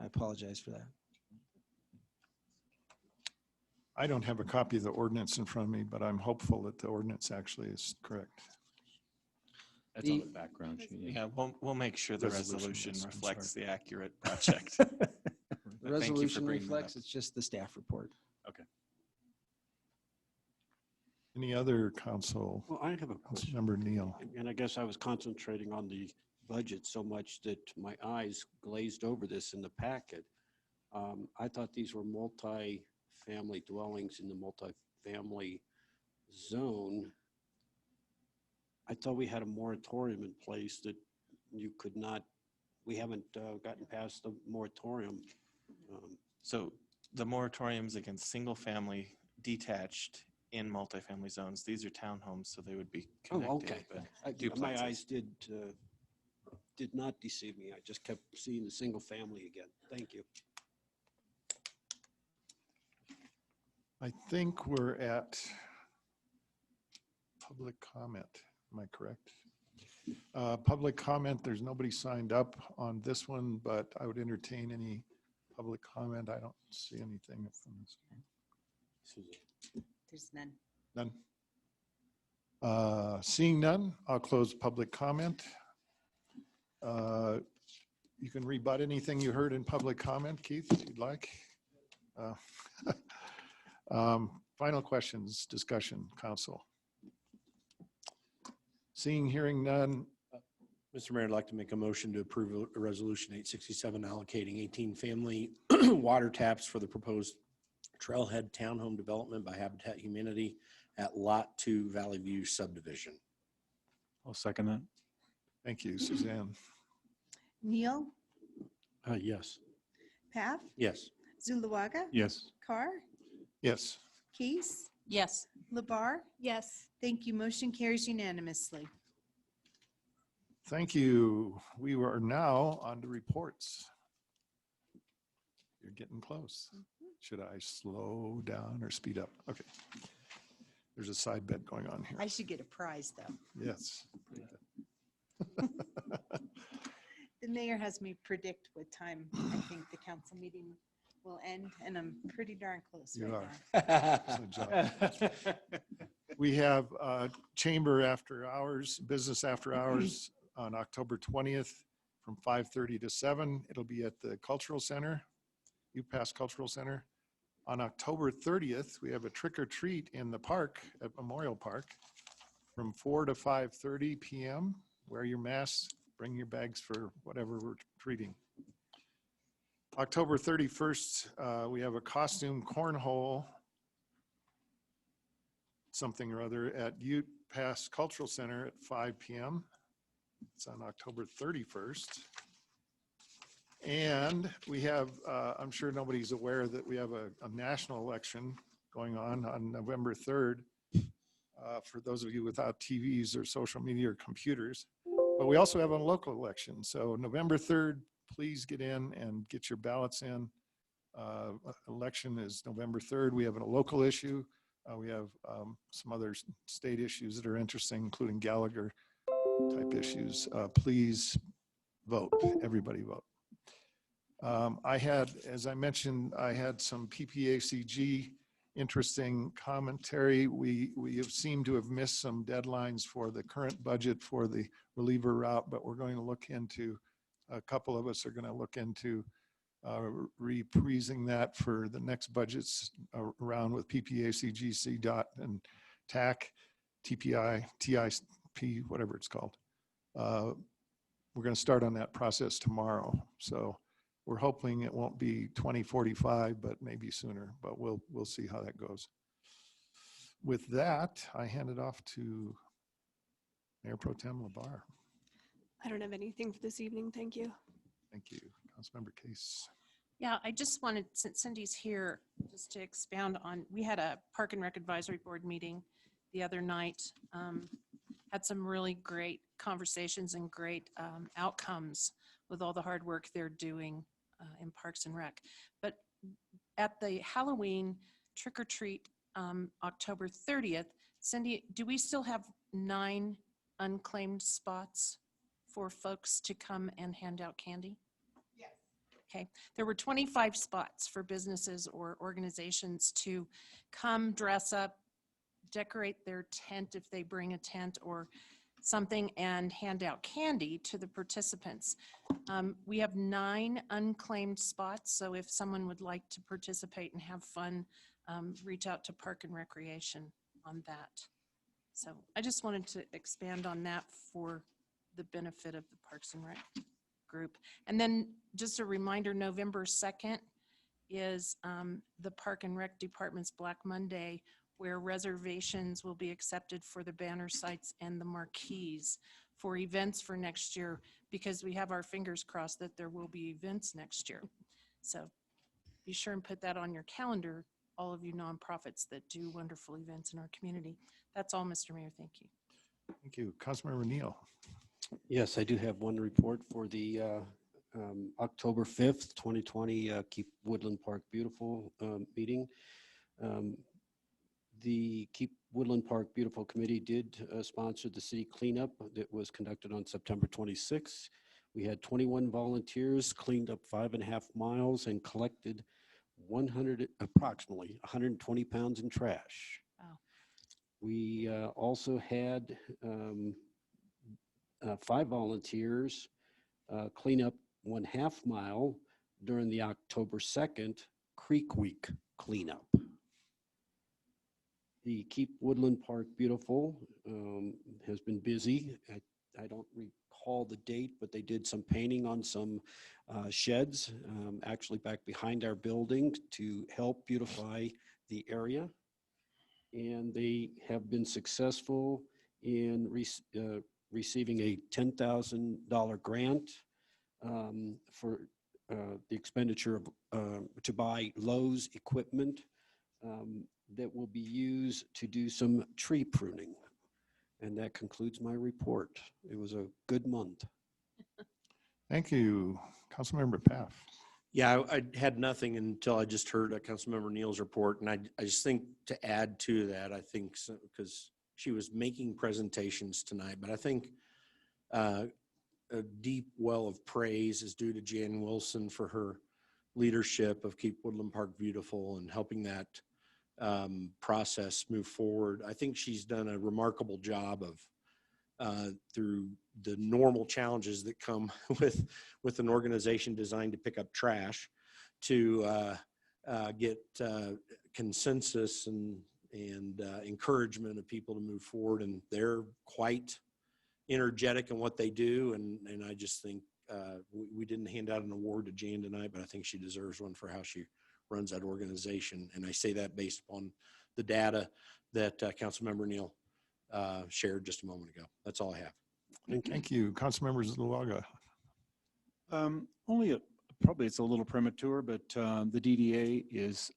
I apologize for that. I don't have a copy of the ordinance in front of me, but I'm hopeful that the ordinance actually is correct. That's on the background sheet. Yeah, we'll make sure the resolution yes, I'm reflects sorry. the accurate project. The Thank you for resolution bringing that reflects, up. it's just the staff report. Okay. Any other council? Well, I have a question. Member Neal. And I guess I was concentrating on the budget so much that my eyes glazed over this in the packet. I thought these were multi-family dwellings in the multi-family zone. I thought we had a moratorium in place that you could not, we haven't gotten past the moratorium. So the moratoriums against single-family detached in multifamily zones, these are townhomes, so they would be connected. Oh, okay. But My duplexes. eyes did not deceive me. I just kept seeing the single family again. Thank you. I think we're at public comment. Am I correct? Public comment, there's nobody signed up on this one, but I would entertain any public comment. I don't see anything from this. There's none. None. Seeing none, I'll close public comment. You can rebut anything you heard in public comment, Keith, if you'd like. Final questions, discussion, council. Seeing, hearing none. Mr. Mayor, I'd like to make a motion to approve a resolution 867 allocating 18 family water taps for the proposed trailhead townhome development by Habitat Humanity at Lot 2 Valley View subdivision. I'll second that. Thank you, Suzanne. Neil, Yes. Paff, Yes. Zulawaga, Yes. Carr, Yes. Case, Yes. Labar. Yes. Thank you. Motion carries unanimously. Thank you. We are now on to reports. You're getting close. Should I slow down or speed up? Okay. There's a side bet going on here. I should get a prize, though. Yes. The mayor has me predict what time I think the council meeting will end, and I'm pretty darn close You right are. now. Good job. We have chamber after hours, business after hours on October 20th from 5:30 to 7. It'll be at the Cultural Center, UPass Cultural Center. On October 30th, we have a trick or treat in the park at Memorial Park from 4 to 5:30 p.m. Wear your masks, bring your bags for whatever we're treating. October 31st, we have a costume cornhole something or other at UPass Cultural Center at 5 p.m. It's on October 31st. And we have, I'm sure nobody's aware that we have a national election going on November 3rd for those of you without TVs or social media or computers. But we also have a local election. So November 3rd, please get in and get your ballots in. Election is November 3rd. We have a local issue. We have some other state issues that are interesting, including Gallagher type issues. Please vote. Everybody vote. I had, as I mentioned, I had some PPACG interesting commentary. We have seemed to have missed some deadlines for the current budget for the reliever route, but we're going to look into, a couple of us are going to look into reprising that for the next budgets around with PPACG, CDOT, and TAC, TPI, TIP, whatever it's called. We're going to start on that process tomorrow. So we're hoping it won't be 2045, but maybe sooner, but we'll see how that goes. With that, I hand it off to Mayor Pro Tem Labar. I don't have anything for this evening. Thank you. Thank you. Councilmember Case. Yeah, I just wanted, since Cindy's here, just to expound on, we had a Park and Rec Advisory Board meeting the other night. Had some really great conversations and great outcomes with all the hard work they're doing in Parks and Rec. But at the Halloween trick or treat, October 30th, Cindy, do we still have 9 unclaimed spots for folks to come and hand out candy? Yes. Okay, there were 25 spots for businesses or organizations to come dress up, decorate their tent if they bring a tent or something, and hand out candy to the participants. We have 9 unclaimed spots, so if someone would like to participate and have fun, reach out to Park and Recreation on that. So I just wanted to expand on that for the benefit of the Parks and Rec group. And then just a reminder, November 2nd is the Park and Rec Department's Black Monday, where reservations will be accepted for the banner sites and the marquees for events for next year, because we have our fingers crossed that there will be events next year. So be sure and put that on your calendar, all of you nonprofits that do wonderful events in our community. That's all, Mr. Mayor. Thank you. Thank you. Councilmember Neal. Yes, I do have one report for the October 5th, 2020 Keep Woodland Park Beautiful meeting. The Keep Woodland Park Beautiful Committee did sponsor the city cleanup that was conducted on September 26th. We had 21 volunteers, cleaned up 5.5 miles and collected approximately 120 pounds in trash. Wow. We also had 5 volunteers clean up 1/2 mile during the October 2nd Creek Week cleanup. The Keep Woodland Park Beautiful has been busy. I don't recall the date, but they did some painting on some sheds, actually back behind our building to help beautify the area. And they have been successful in receiving a $10,000 grant for the expenditure of, to buy Lowe's equipment that will be used to do some tree pruning. And that concludes my report. It was a good month. Thank you. Councilmember Paff. Yeah, I had nothing until I just heard Councilmember Neal's report. And I just think to add to that, I think, because she was making presentations tonight, but I think a deep well of praise is due to Jan Wilson for her leadership of Keep Woodland Park Beautiful and helping that process move forward. I think she's done a remarkable job of through the normal challenges that come with an organization designed to pick up trash to get consensus and encouragement of people to move forward. And they're quite energetic in what they do. And I just think we didn't hand out an award to Jan tonight, but I think she deserves one for how she runs that organization. And I say that based upon the data that Councilmember Neal shared just a moment ago. That's all I have. Thank you. Councilmember Zuluaga. Probably it's a little premature, but the DDA is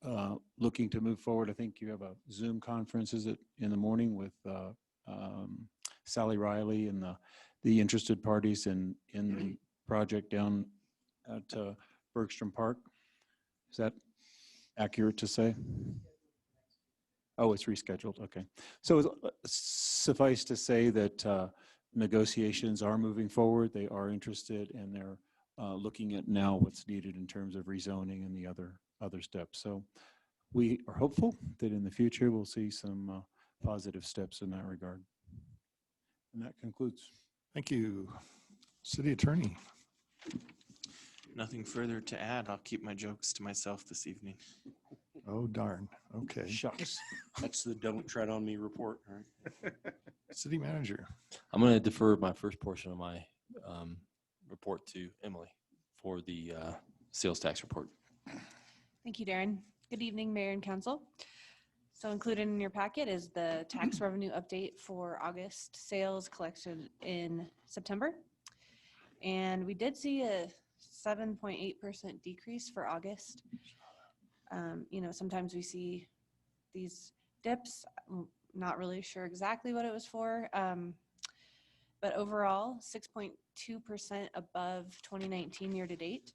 looking to move forward. I think you have a Zoom conference, is it, in the morning with Sally Riley and the interested parties in the project down at Bergstrom Park. Is that accurate to say? Oh, it's rescheduled. Okay. So suffice to say that negotiations are moving forward. They are interested, and they're looking at now what's needed in terms of rezoning and the other steps. So we are hopeful that in the future we'll see some positive steps in that regard. And that concludes. Thank you. City Attorney. Nothing further to add. I'll keep my jokes to myself this evening. Oh, darn. Okay. Shucks. That's the don't tread on me report. All right. City Manager. I'm going to defer my first portion of my report to Emily for the sales tax report. Thank you, Darren. Good evening, Mayor and Council. So included in your packet is the tax revenue update for August sales collected in September. And we did see a 7.8% decrease for August. Sometimes we see these dips. I'm not really sure exactly what it was for. But overall, 6.2% above 2019 year to date.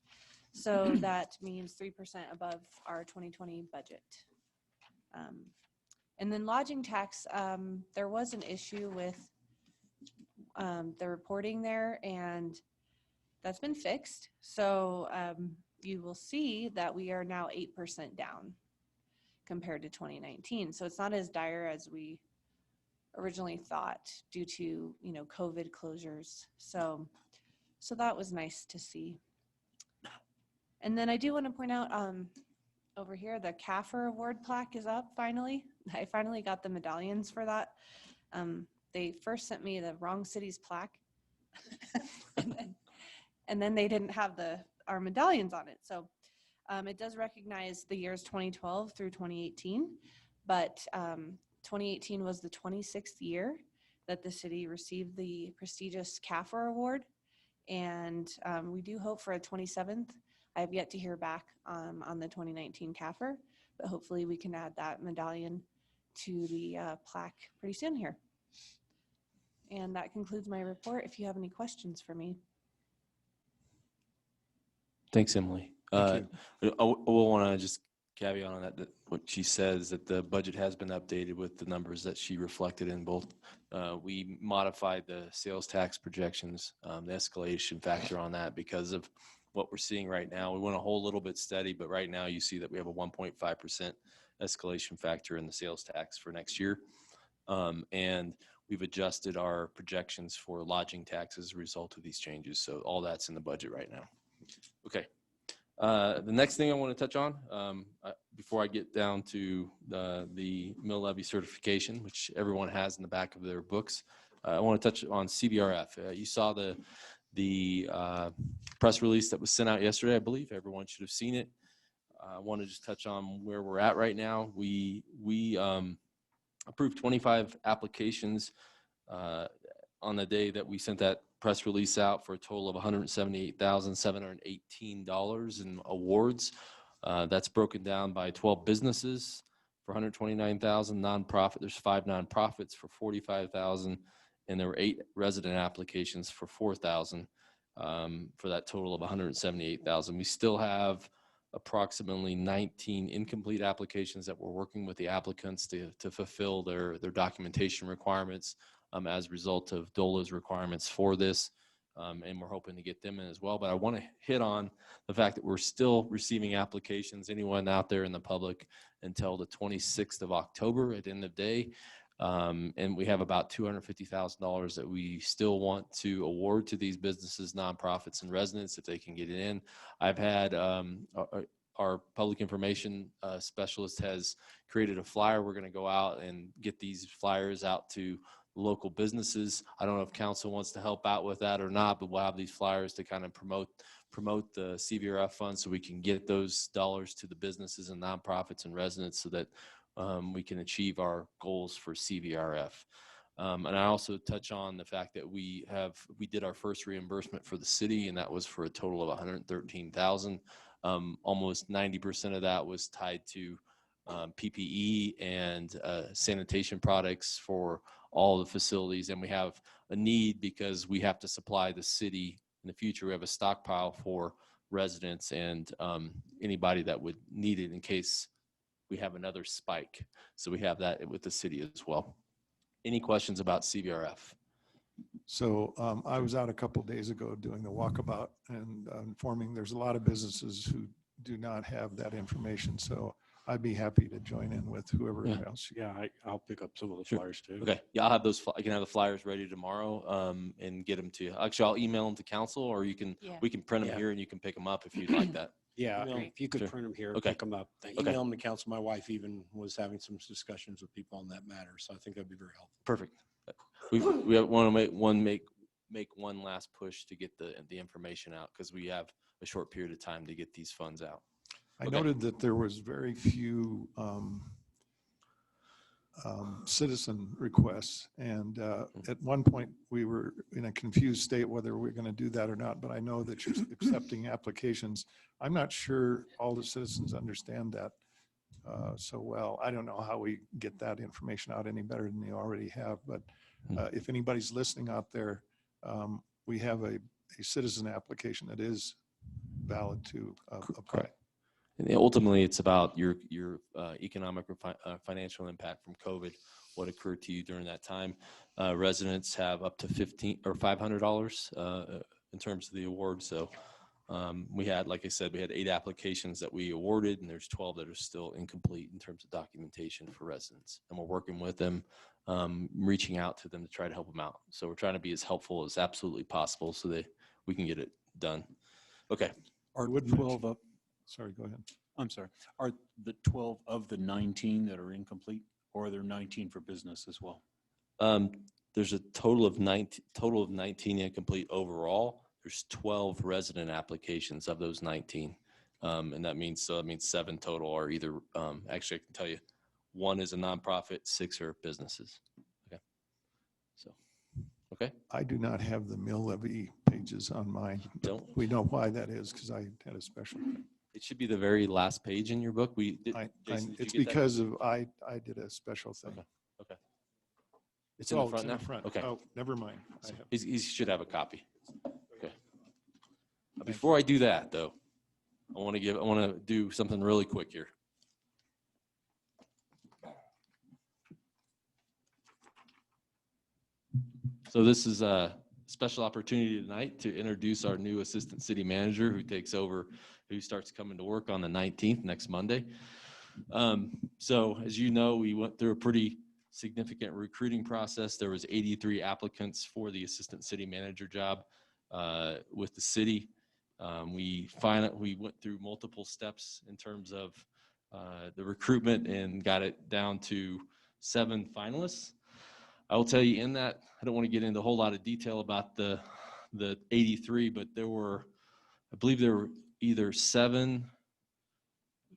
So that means 3% above our 2020 budget. And then lodging tax, there was an issue with the reporting there, and that's been fixed. So you will see that we are now 8% down compared to 2019. So it's not as dire as we originally thought due to, COVID closures. So that was nice to see. And then I do want to point out over here, the CAFR award plaque is up finally. I finally got the medallions for that. They first sent me the wrong city's plaque. and then they didn't have our medallions on it. So it does recognize the years 2012 through 2018, but 2018 was the 26th year that the city received the prestigious CAFR award. And we do hope for a 27th. I have yet to hear back on the 2019 CAFR, but hopefully we can add that medallion to the plaque pretty soon here. And that concludes my report. If you have any questions for me. Thanks, Emily. I will want to just caveat on that, that what she says, that the budget has been updated with the numbers that she reflected in both. We modified the sales tax projections, the escalation factor on that because of what we're seeing right now. We want to hold a little bit steady, but right now you see that we have a 1.5% escalation factor in the sales tax for next year. And we've adjusted our projections for lodging taxes as a result of these changes. So all that's in the budget right now. Okay. The next thing I want to touch on before I get down to the mill levy certification, which everyone has in the back of their books, I want to touch on CVRF. You saw the press release that was sent out yesterday. I believe everyone should have seen it. I want to just touch on where we're at right now. We approved 25 applications on the day that we sent that press release out for a total of $178,718 in awards. That's broken down by 12 businesses for $129,000, nonprofit. There's 5 nonprofits for $45,000, and there were 8 resident applications for $4,000 for that total of $178,000. We still have approximately 19 incomplete applications that we're working with the applicants to fulfill their documentation requirements as a result of DOLA's requirements for this. And we're hoping to get them in as well. But I want to hit on the fact that we're still receiving applications, anyone out there in the public, until the 26th of October at the end of the day. And we have about $250,000 that we still want to award to these businesses, nonprofits, and residents if they can get it in. I've had our public information specialist has created a flyer. We're going to go out and get these flyers out to local businesses. I don't know if council wants to help out with that or not, but we'll have these flyers to kind of promote the CVRF fund so we can get those dollars to the businesses and nonprofits and residents so that we can achieve our goals for CVRF. And I also touch on the fact that we did our first reimbursement for the city, and that was for a total of $113,000. Almost 90% of that was tied to PPE and sanitation products for all the facilities. And we have a need because we have to supply the city in the future. We have a stockpile for residents and anybody that would need it in case we have another spike. So we have that with the city as well. Any questions about CVRF? So I was out a couple of days ago doing the walkabout and informing there's a lot of businesses who do not have that information. So I'd be happy to join in with whoever else. Yeah, I'll pick up some of the flyers too. Okay. Yeah, I'll have those. I can have the flyers ready tomorrow and get them to you. Actually, I'll email them to council, or we can print them here and you can pick them up if you'd like that. Yeah, Email- if you could Sure. print them here, Okay. pick them up. Thank you. Okay. Email them to council. My wife even was having some discussions with people on that matter, so I think that'd be very helpful. Perfect. We want to make one last push to get the information out because we have a short period of time to get these funds out. I Okay. noted that there was very few citizen requests. And at one point, we were in a confused state whether we're going to do that or not. But I know that you're accepting applications. I'm not sure all the citizens understand that so well. I don't know how we get that information out any better than they already have. But if anybody's listening out there, we have a citizen application that is valid to apply. And ultimately, it's about your economic or financial impact from COVID, what occurred to you during that time. Residents have up to $500 in terms of the award. So we had, like I said, we had 8 applications that we awarded, and there's 12 that are still incomplete in terms of documentation for residents. And we're working with them, reaching out to them to try to help them out. So we're trying to be as helpful as absolutely possible so that we can get it done. Okay. Are 12 of, sorry, go ahead. I'm sorry. Are the 12 of the 19 that are incomplete, or are there 19 for business as well? There's a total of 19 incomplete overall. There's 12 resident applications of those 19. And that means 7 total are either, actually I can tell you, 1 is a nonprofit, 6 are businesses. Okay. So, okay. I do not have the mill levy pages on mine. Don't. We know why that is because I had a special. It should be the very last page in your book. Jason, did It's you get that? because of I did a special thing. Okay. It's in the front in now? the front. Okay. Oh, never mind. I have. He should have a copy. Okay. Before I do that, though, I want to do something really quick here. So this is a special opportunity tonight to introduce our new assistant city manager who takes over, who starts coming to work on the 19th, next Monday. So as you know, we went through a pretty significant recruiting process. There was 83 applicants for the assistant city manager job with the city. We went through multiple steps in terms of the recruitment and got it down to 7 finalists. I will tell you in that, I don't want to get into a whole lot of detail about the 83, but there were, I believe there were either 7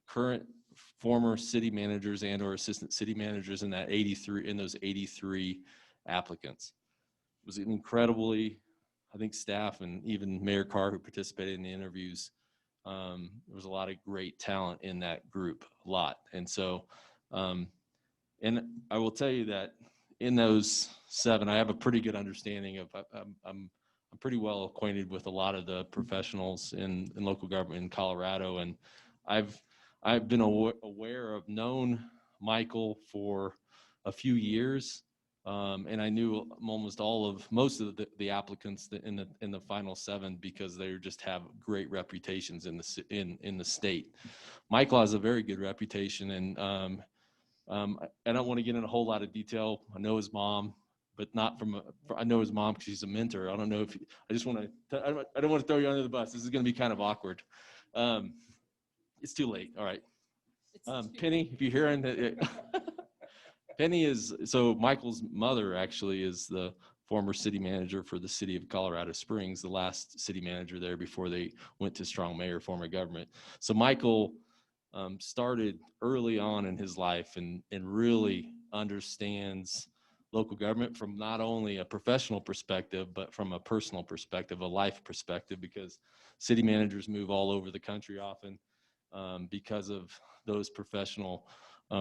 current former city managers and or assistant city managers in those 83 applicants. It was an incredibly, I think staff and even Mayor Carr who participated in the interviews, there was a lot of great talent in that group, a lot. And so, and I will tell you that in those 7, I have a pretty good understanding of, I'm pretty well acquainted with a lot of the professionals in local government in Colorado. And I've been aware of, known Michael for a few years. And I knew most of the applicants in the final 7 because they just have great reputations in the state. Michael has a very good reputation, and I don't want to get in a whole lot of detail. I know his mom, but not I know his mom because she's a mentor. I don't know if I just want to. I don't want to throw you under the bus. This is going to be kind of awkward. It's too late. All right. Penny, if you're hearing that. Penny is, so Michael's mother actually is the former city manager for the city of Colorado Springs, the last city manager there before they went to strong mayor form of government. So Michael started early on in his life and really understands local government from not only a professional perspective, but from a personal perspective, a life perspective, because city managers move all over the country often because of those professional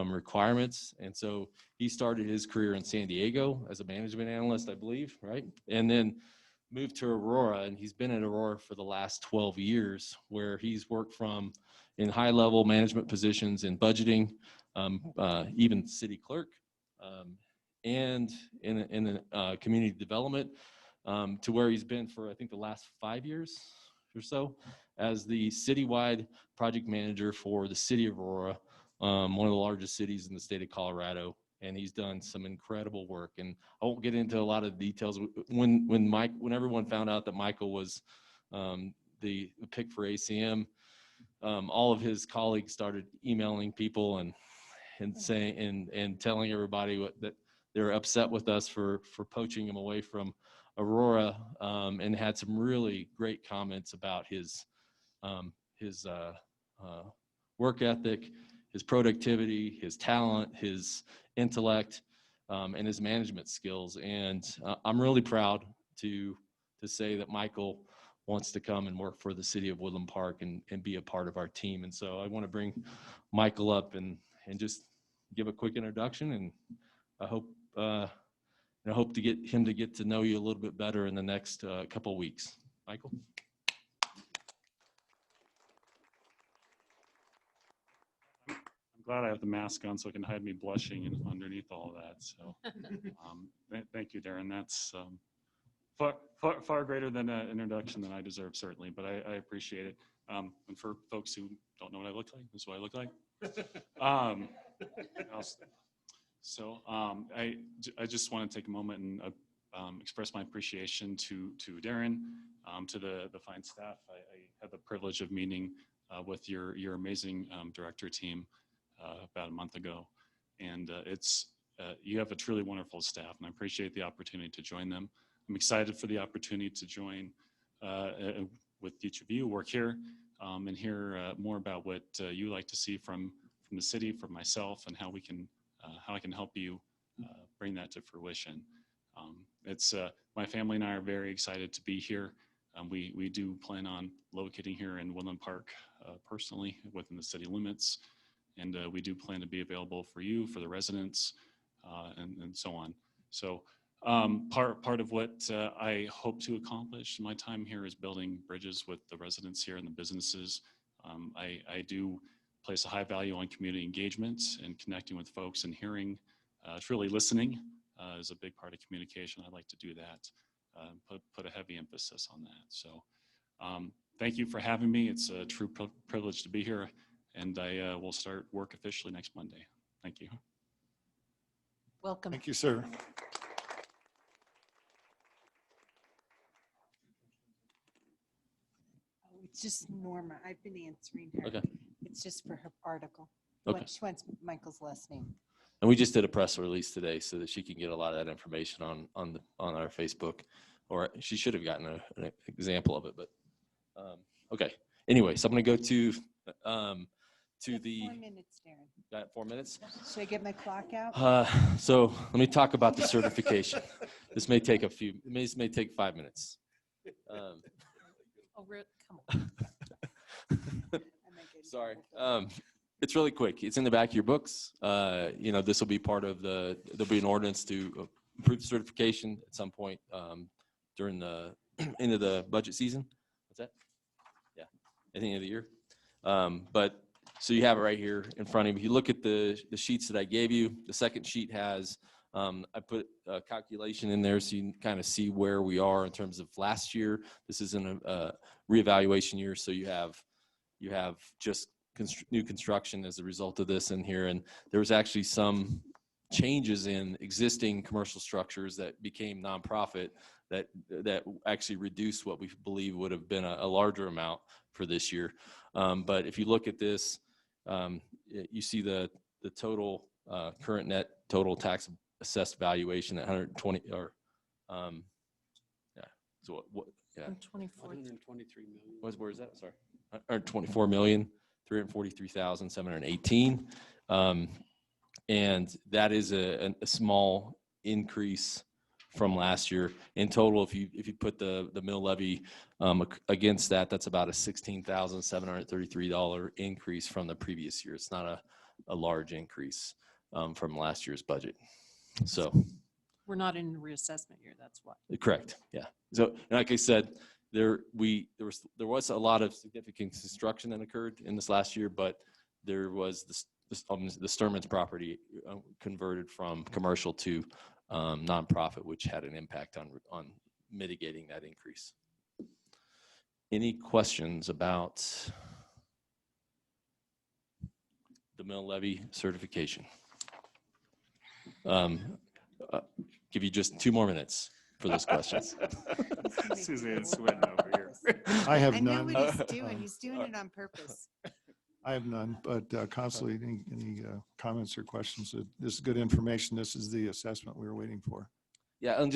requirements. And so he started his career in San Diego as a management analyst, I believe, right? And then moved to Aurora, and he's been at Aurora for the last 12 years, where he's worked in high-level management positions in budgeting, even city clerk, and in community development, to where he's been for, I think, the last 5 years or so as the citywide project manager for the city of Aurora, one of the largest cities in the state of Colorado. And he's done some incredible work. And I won't get into a lot of details. When everyone found out that Michael was the pick for ACM, all of his colleagues started emailing people and saying and telling everybody that they're upset with us for poaching him away from Aurora, and had some really great comments about his work ethic, his productivity, his talent, his intellect, and his management skills. And I'm really proud to say that Michael wants to come and work for the city of Woodland Park and be a part of our team. And so I want to bring Michael up and just give a quick introduction. And I hope to get him to get to know you a little bit better in the next couple of weeks. Michael? Glad I have the mask on so I can hide me blushing and underneath all of that. So thank you, Darren. That's far greater than an introduction than I deserve, certainly, but I appreciate it. And for folks who don't know what I look like, this is what I look like. I just want to take a moment and express my appreciation to Darren, to the fine staff. I had the privilege of meeting with your amazing director team about a month ago, and you have a truly wonderful staff, and I appreciate the opportunity to join them. I'm excited for the opportunity to join with each of you, work here, and hear more about what you like to see from the city, from myself, and how I can help you bring that to fruition. My family and I are very excited to be here. We do plan on locating here in Woodland Park personally within the city limits. And we do plan to be available for you, for the residents, and so on. So part of what I hope to accomplish in my time here is building bridges with the residents here and the businesses. I do place a high value on community engagement and connecting with folks and hearing, truly listening is a big part of communication. I'd like to do that, put a heavy emphasis on that. So thank you for having me. It's a true privilege to be here, and I will start work officially next Monday. Thank you. Welcome. Thank you, sir. Oh, it's just Norma. I've been answering her. Okay. It's just for her article. Okay. She wants Michael's last name. And we just did a press release today so that she can get a lot of that information on our Facebook, or she should have gotten an example of it. But okay. Anyway, so I'm going to go to the. 4 minutes, Darren. Got 4 minutes. Should I get my clock out? So let me talk about the certification. This may take this may take 5 minutes. Oh, Rick, come on. Sorry. It's really quick. It's in the back of your books. This will be part of there'll be an ordinance to approve the certification at some point during the end of the budget season. What's that? Yeah, at the end of the year. But so you have it right here in front of you. If you look at the sheets that I gave you, the second sheet has, I put a calculation in there so you can kind of see where we are in terms of last year. This isn't a reevaluation year, so you have just new construction as a result of this in here. And there was actually some changes in existing commercial structures that became nonprofit that actually reduced what we believe would have been a larger amount for this year. But if you look at this, you see the total current net total tax assessed valuation at 120 or yeah. So what yeah. 123 million. Where is that? Sorry. 124,343,718. And that is a small increase from last year. In total, if you put the mill levy against that, that's about a $16,733 increase from the previous year. It's not a large increase from last year's budget. So We're not in reassessment year, that's why. correct. Yeah. So like I said, there was a lot of significant construction that occurred in this last year, but there was the Sturman's property converted from commercial to nonprofit, which had an impact on mitigating that increase. Any questions about the mill levy certification? Give you just 2 more minutes for those questions. Suzanne's sweating over here. I have I know none. what he's doing. He's doing it on purpose. I have none, but Constable, any comments or questions? This is good information. This is the assessment we were waiting for. Yeah, and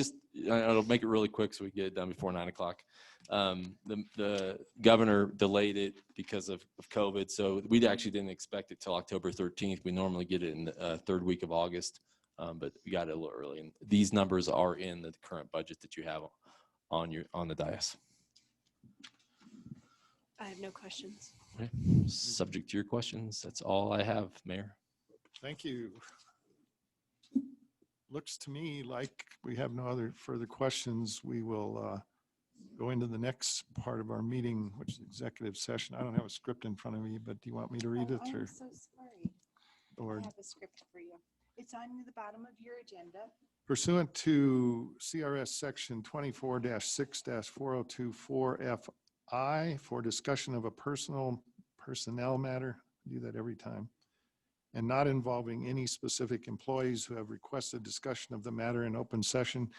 I'll make it really quick so we get it done before 9 o'clock. The governor delayed it because of COVID, so we actually didn't expect it till October 13th. We normally get it in the 3rd week of August, but we got it a little early. And these numbers are in the current budget that you have on the dais. I have no questions. Okay. Subject to your questions, that's all I have, Mayor. Thank you. Looks to me like we have no other further questions. We will go into the next part of our meeting, which is executive session. I don't have a script in front of me, but do you want me to read it? I'm Or, so sorry. or I have a script for you. It's on the bottom of your agenda. pursuant to CRS section 24-6-4024FI for discussion of a personnel matter, I do that every time, and not involving any specific employees who have requested discussion of the matter in open session,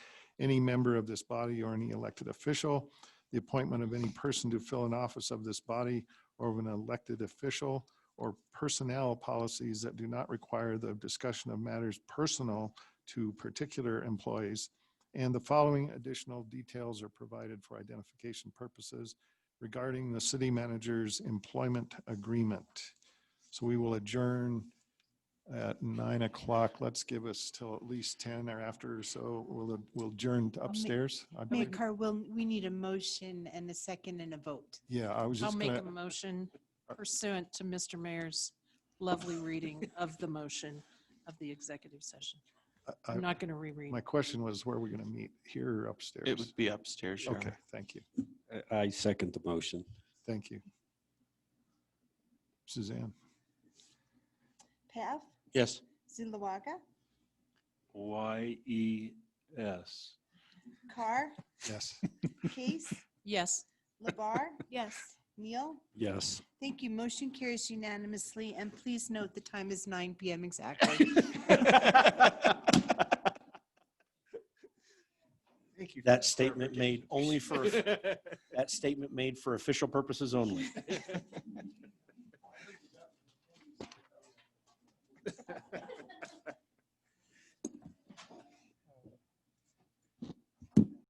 any member of this body or any elected official, the appointment of any person to fill an office of this body or of an elected official, or personnel policies that do not require the discussion of matters personal to particular employees. And the following additional details are provided for identification purposes regarding the city manager's employment agreement. So we will adjourn at 9 o'clock. Let's give us till at least 10 or after, so we'll adjourn upstairs. Mayor Carr, we need a motion and a second and a vote. Yeah, I was I'll just make gonna, a motion pursuant to Mr. Mayor's lovely reading of the motion of the executive session. I'm not going to reread. my question was, where are we going to meet? Here or upstairs? It would be upstairs, Your Okay, Honor. thank you. I second the motion. Thank you. Suzanne? Pav? Yes. Zulawaga? Y-E-S. Carr, Yes. Case, Yes. Labar, Yes. Neil. Yes. Thank you. Motion carries unanimously. And please note the time is 9 PM exactly. Thank you. That statement made only for, that statement made for official purposes only.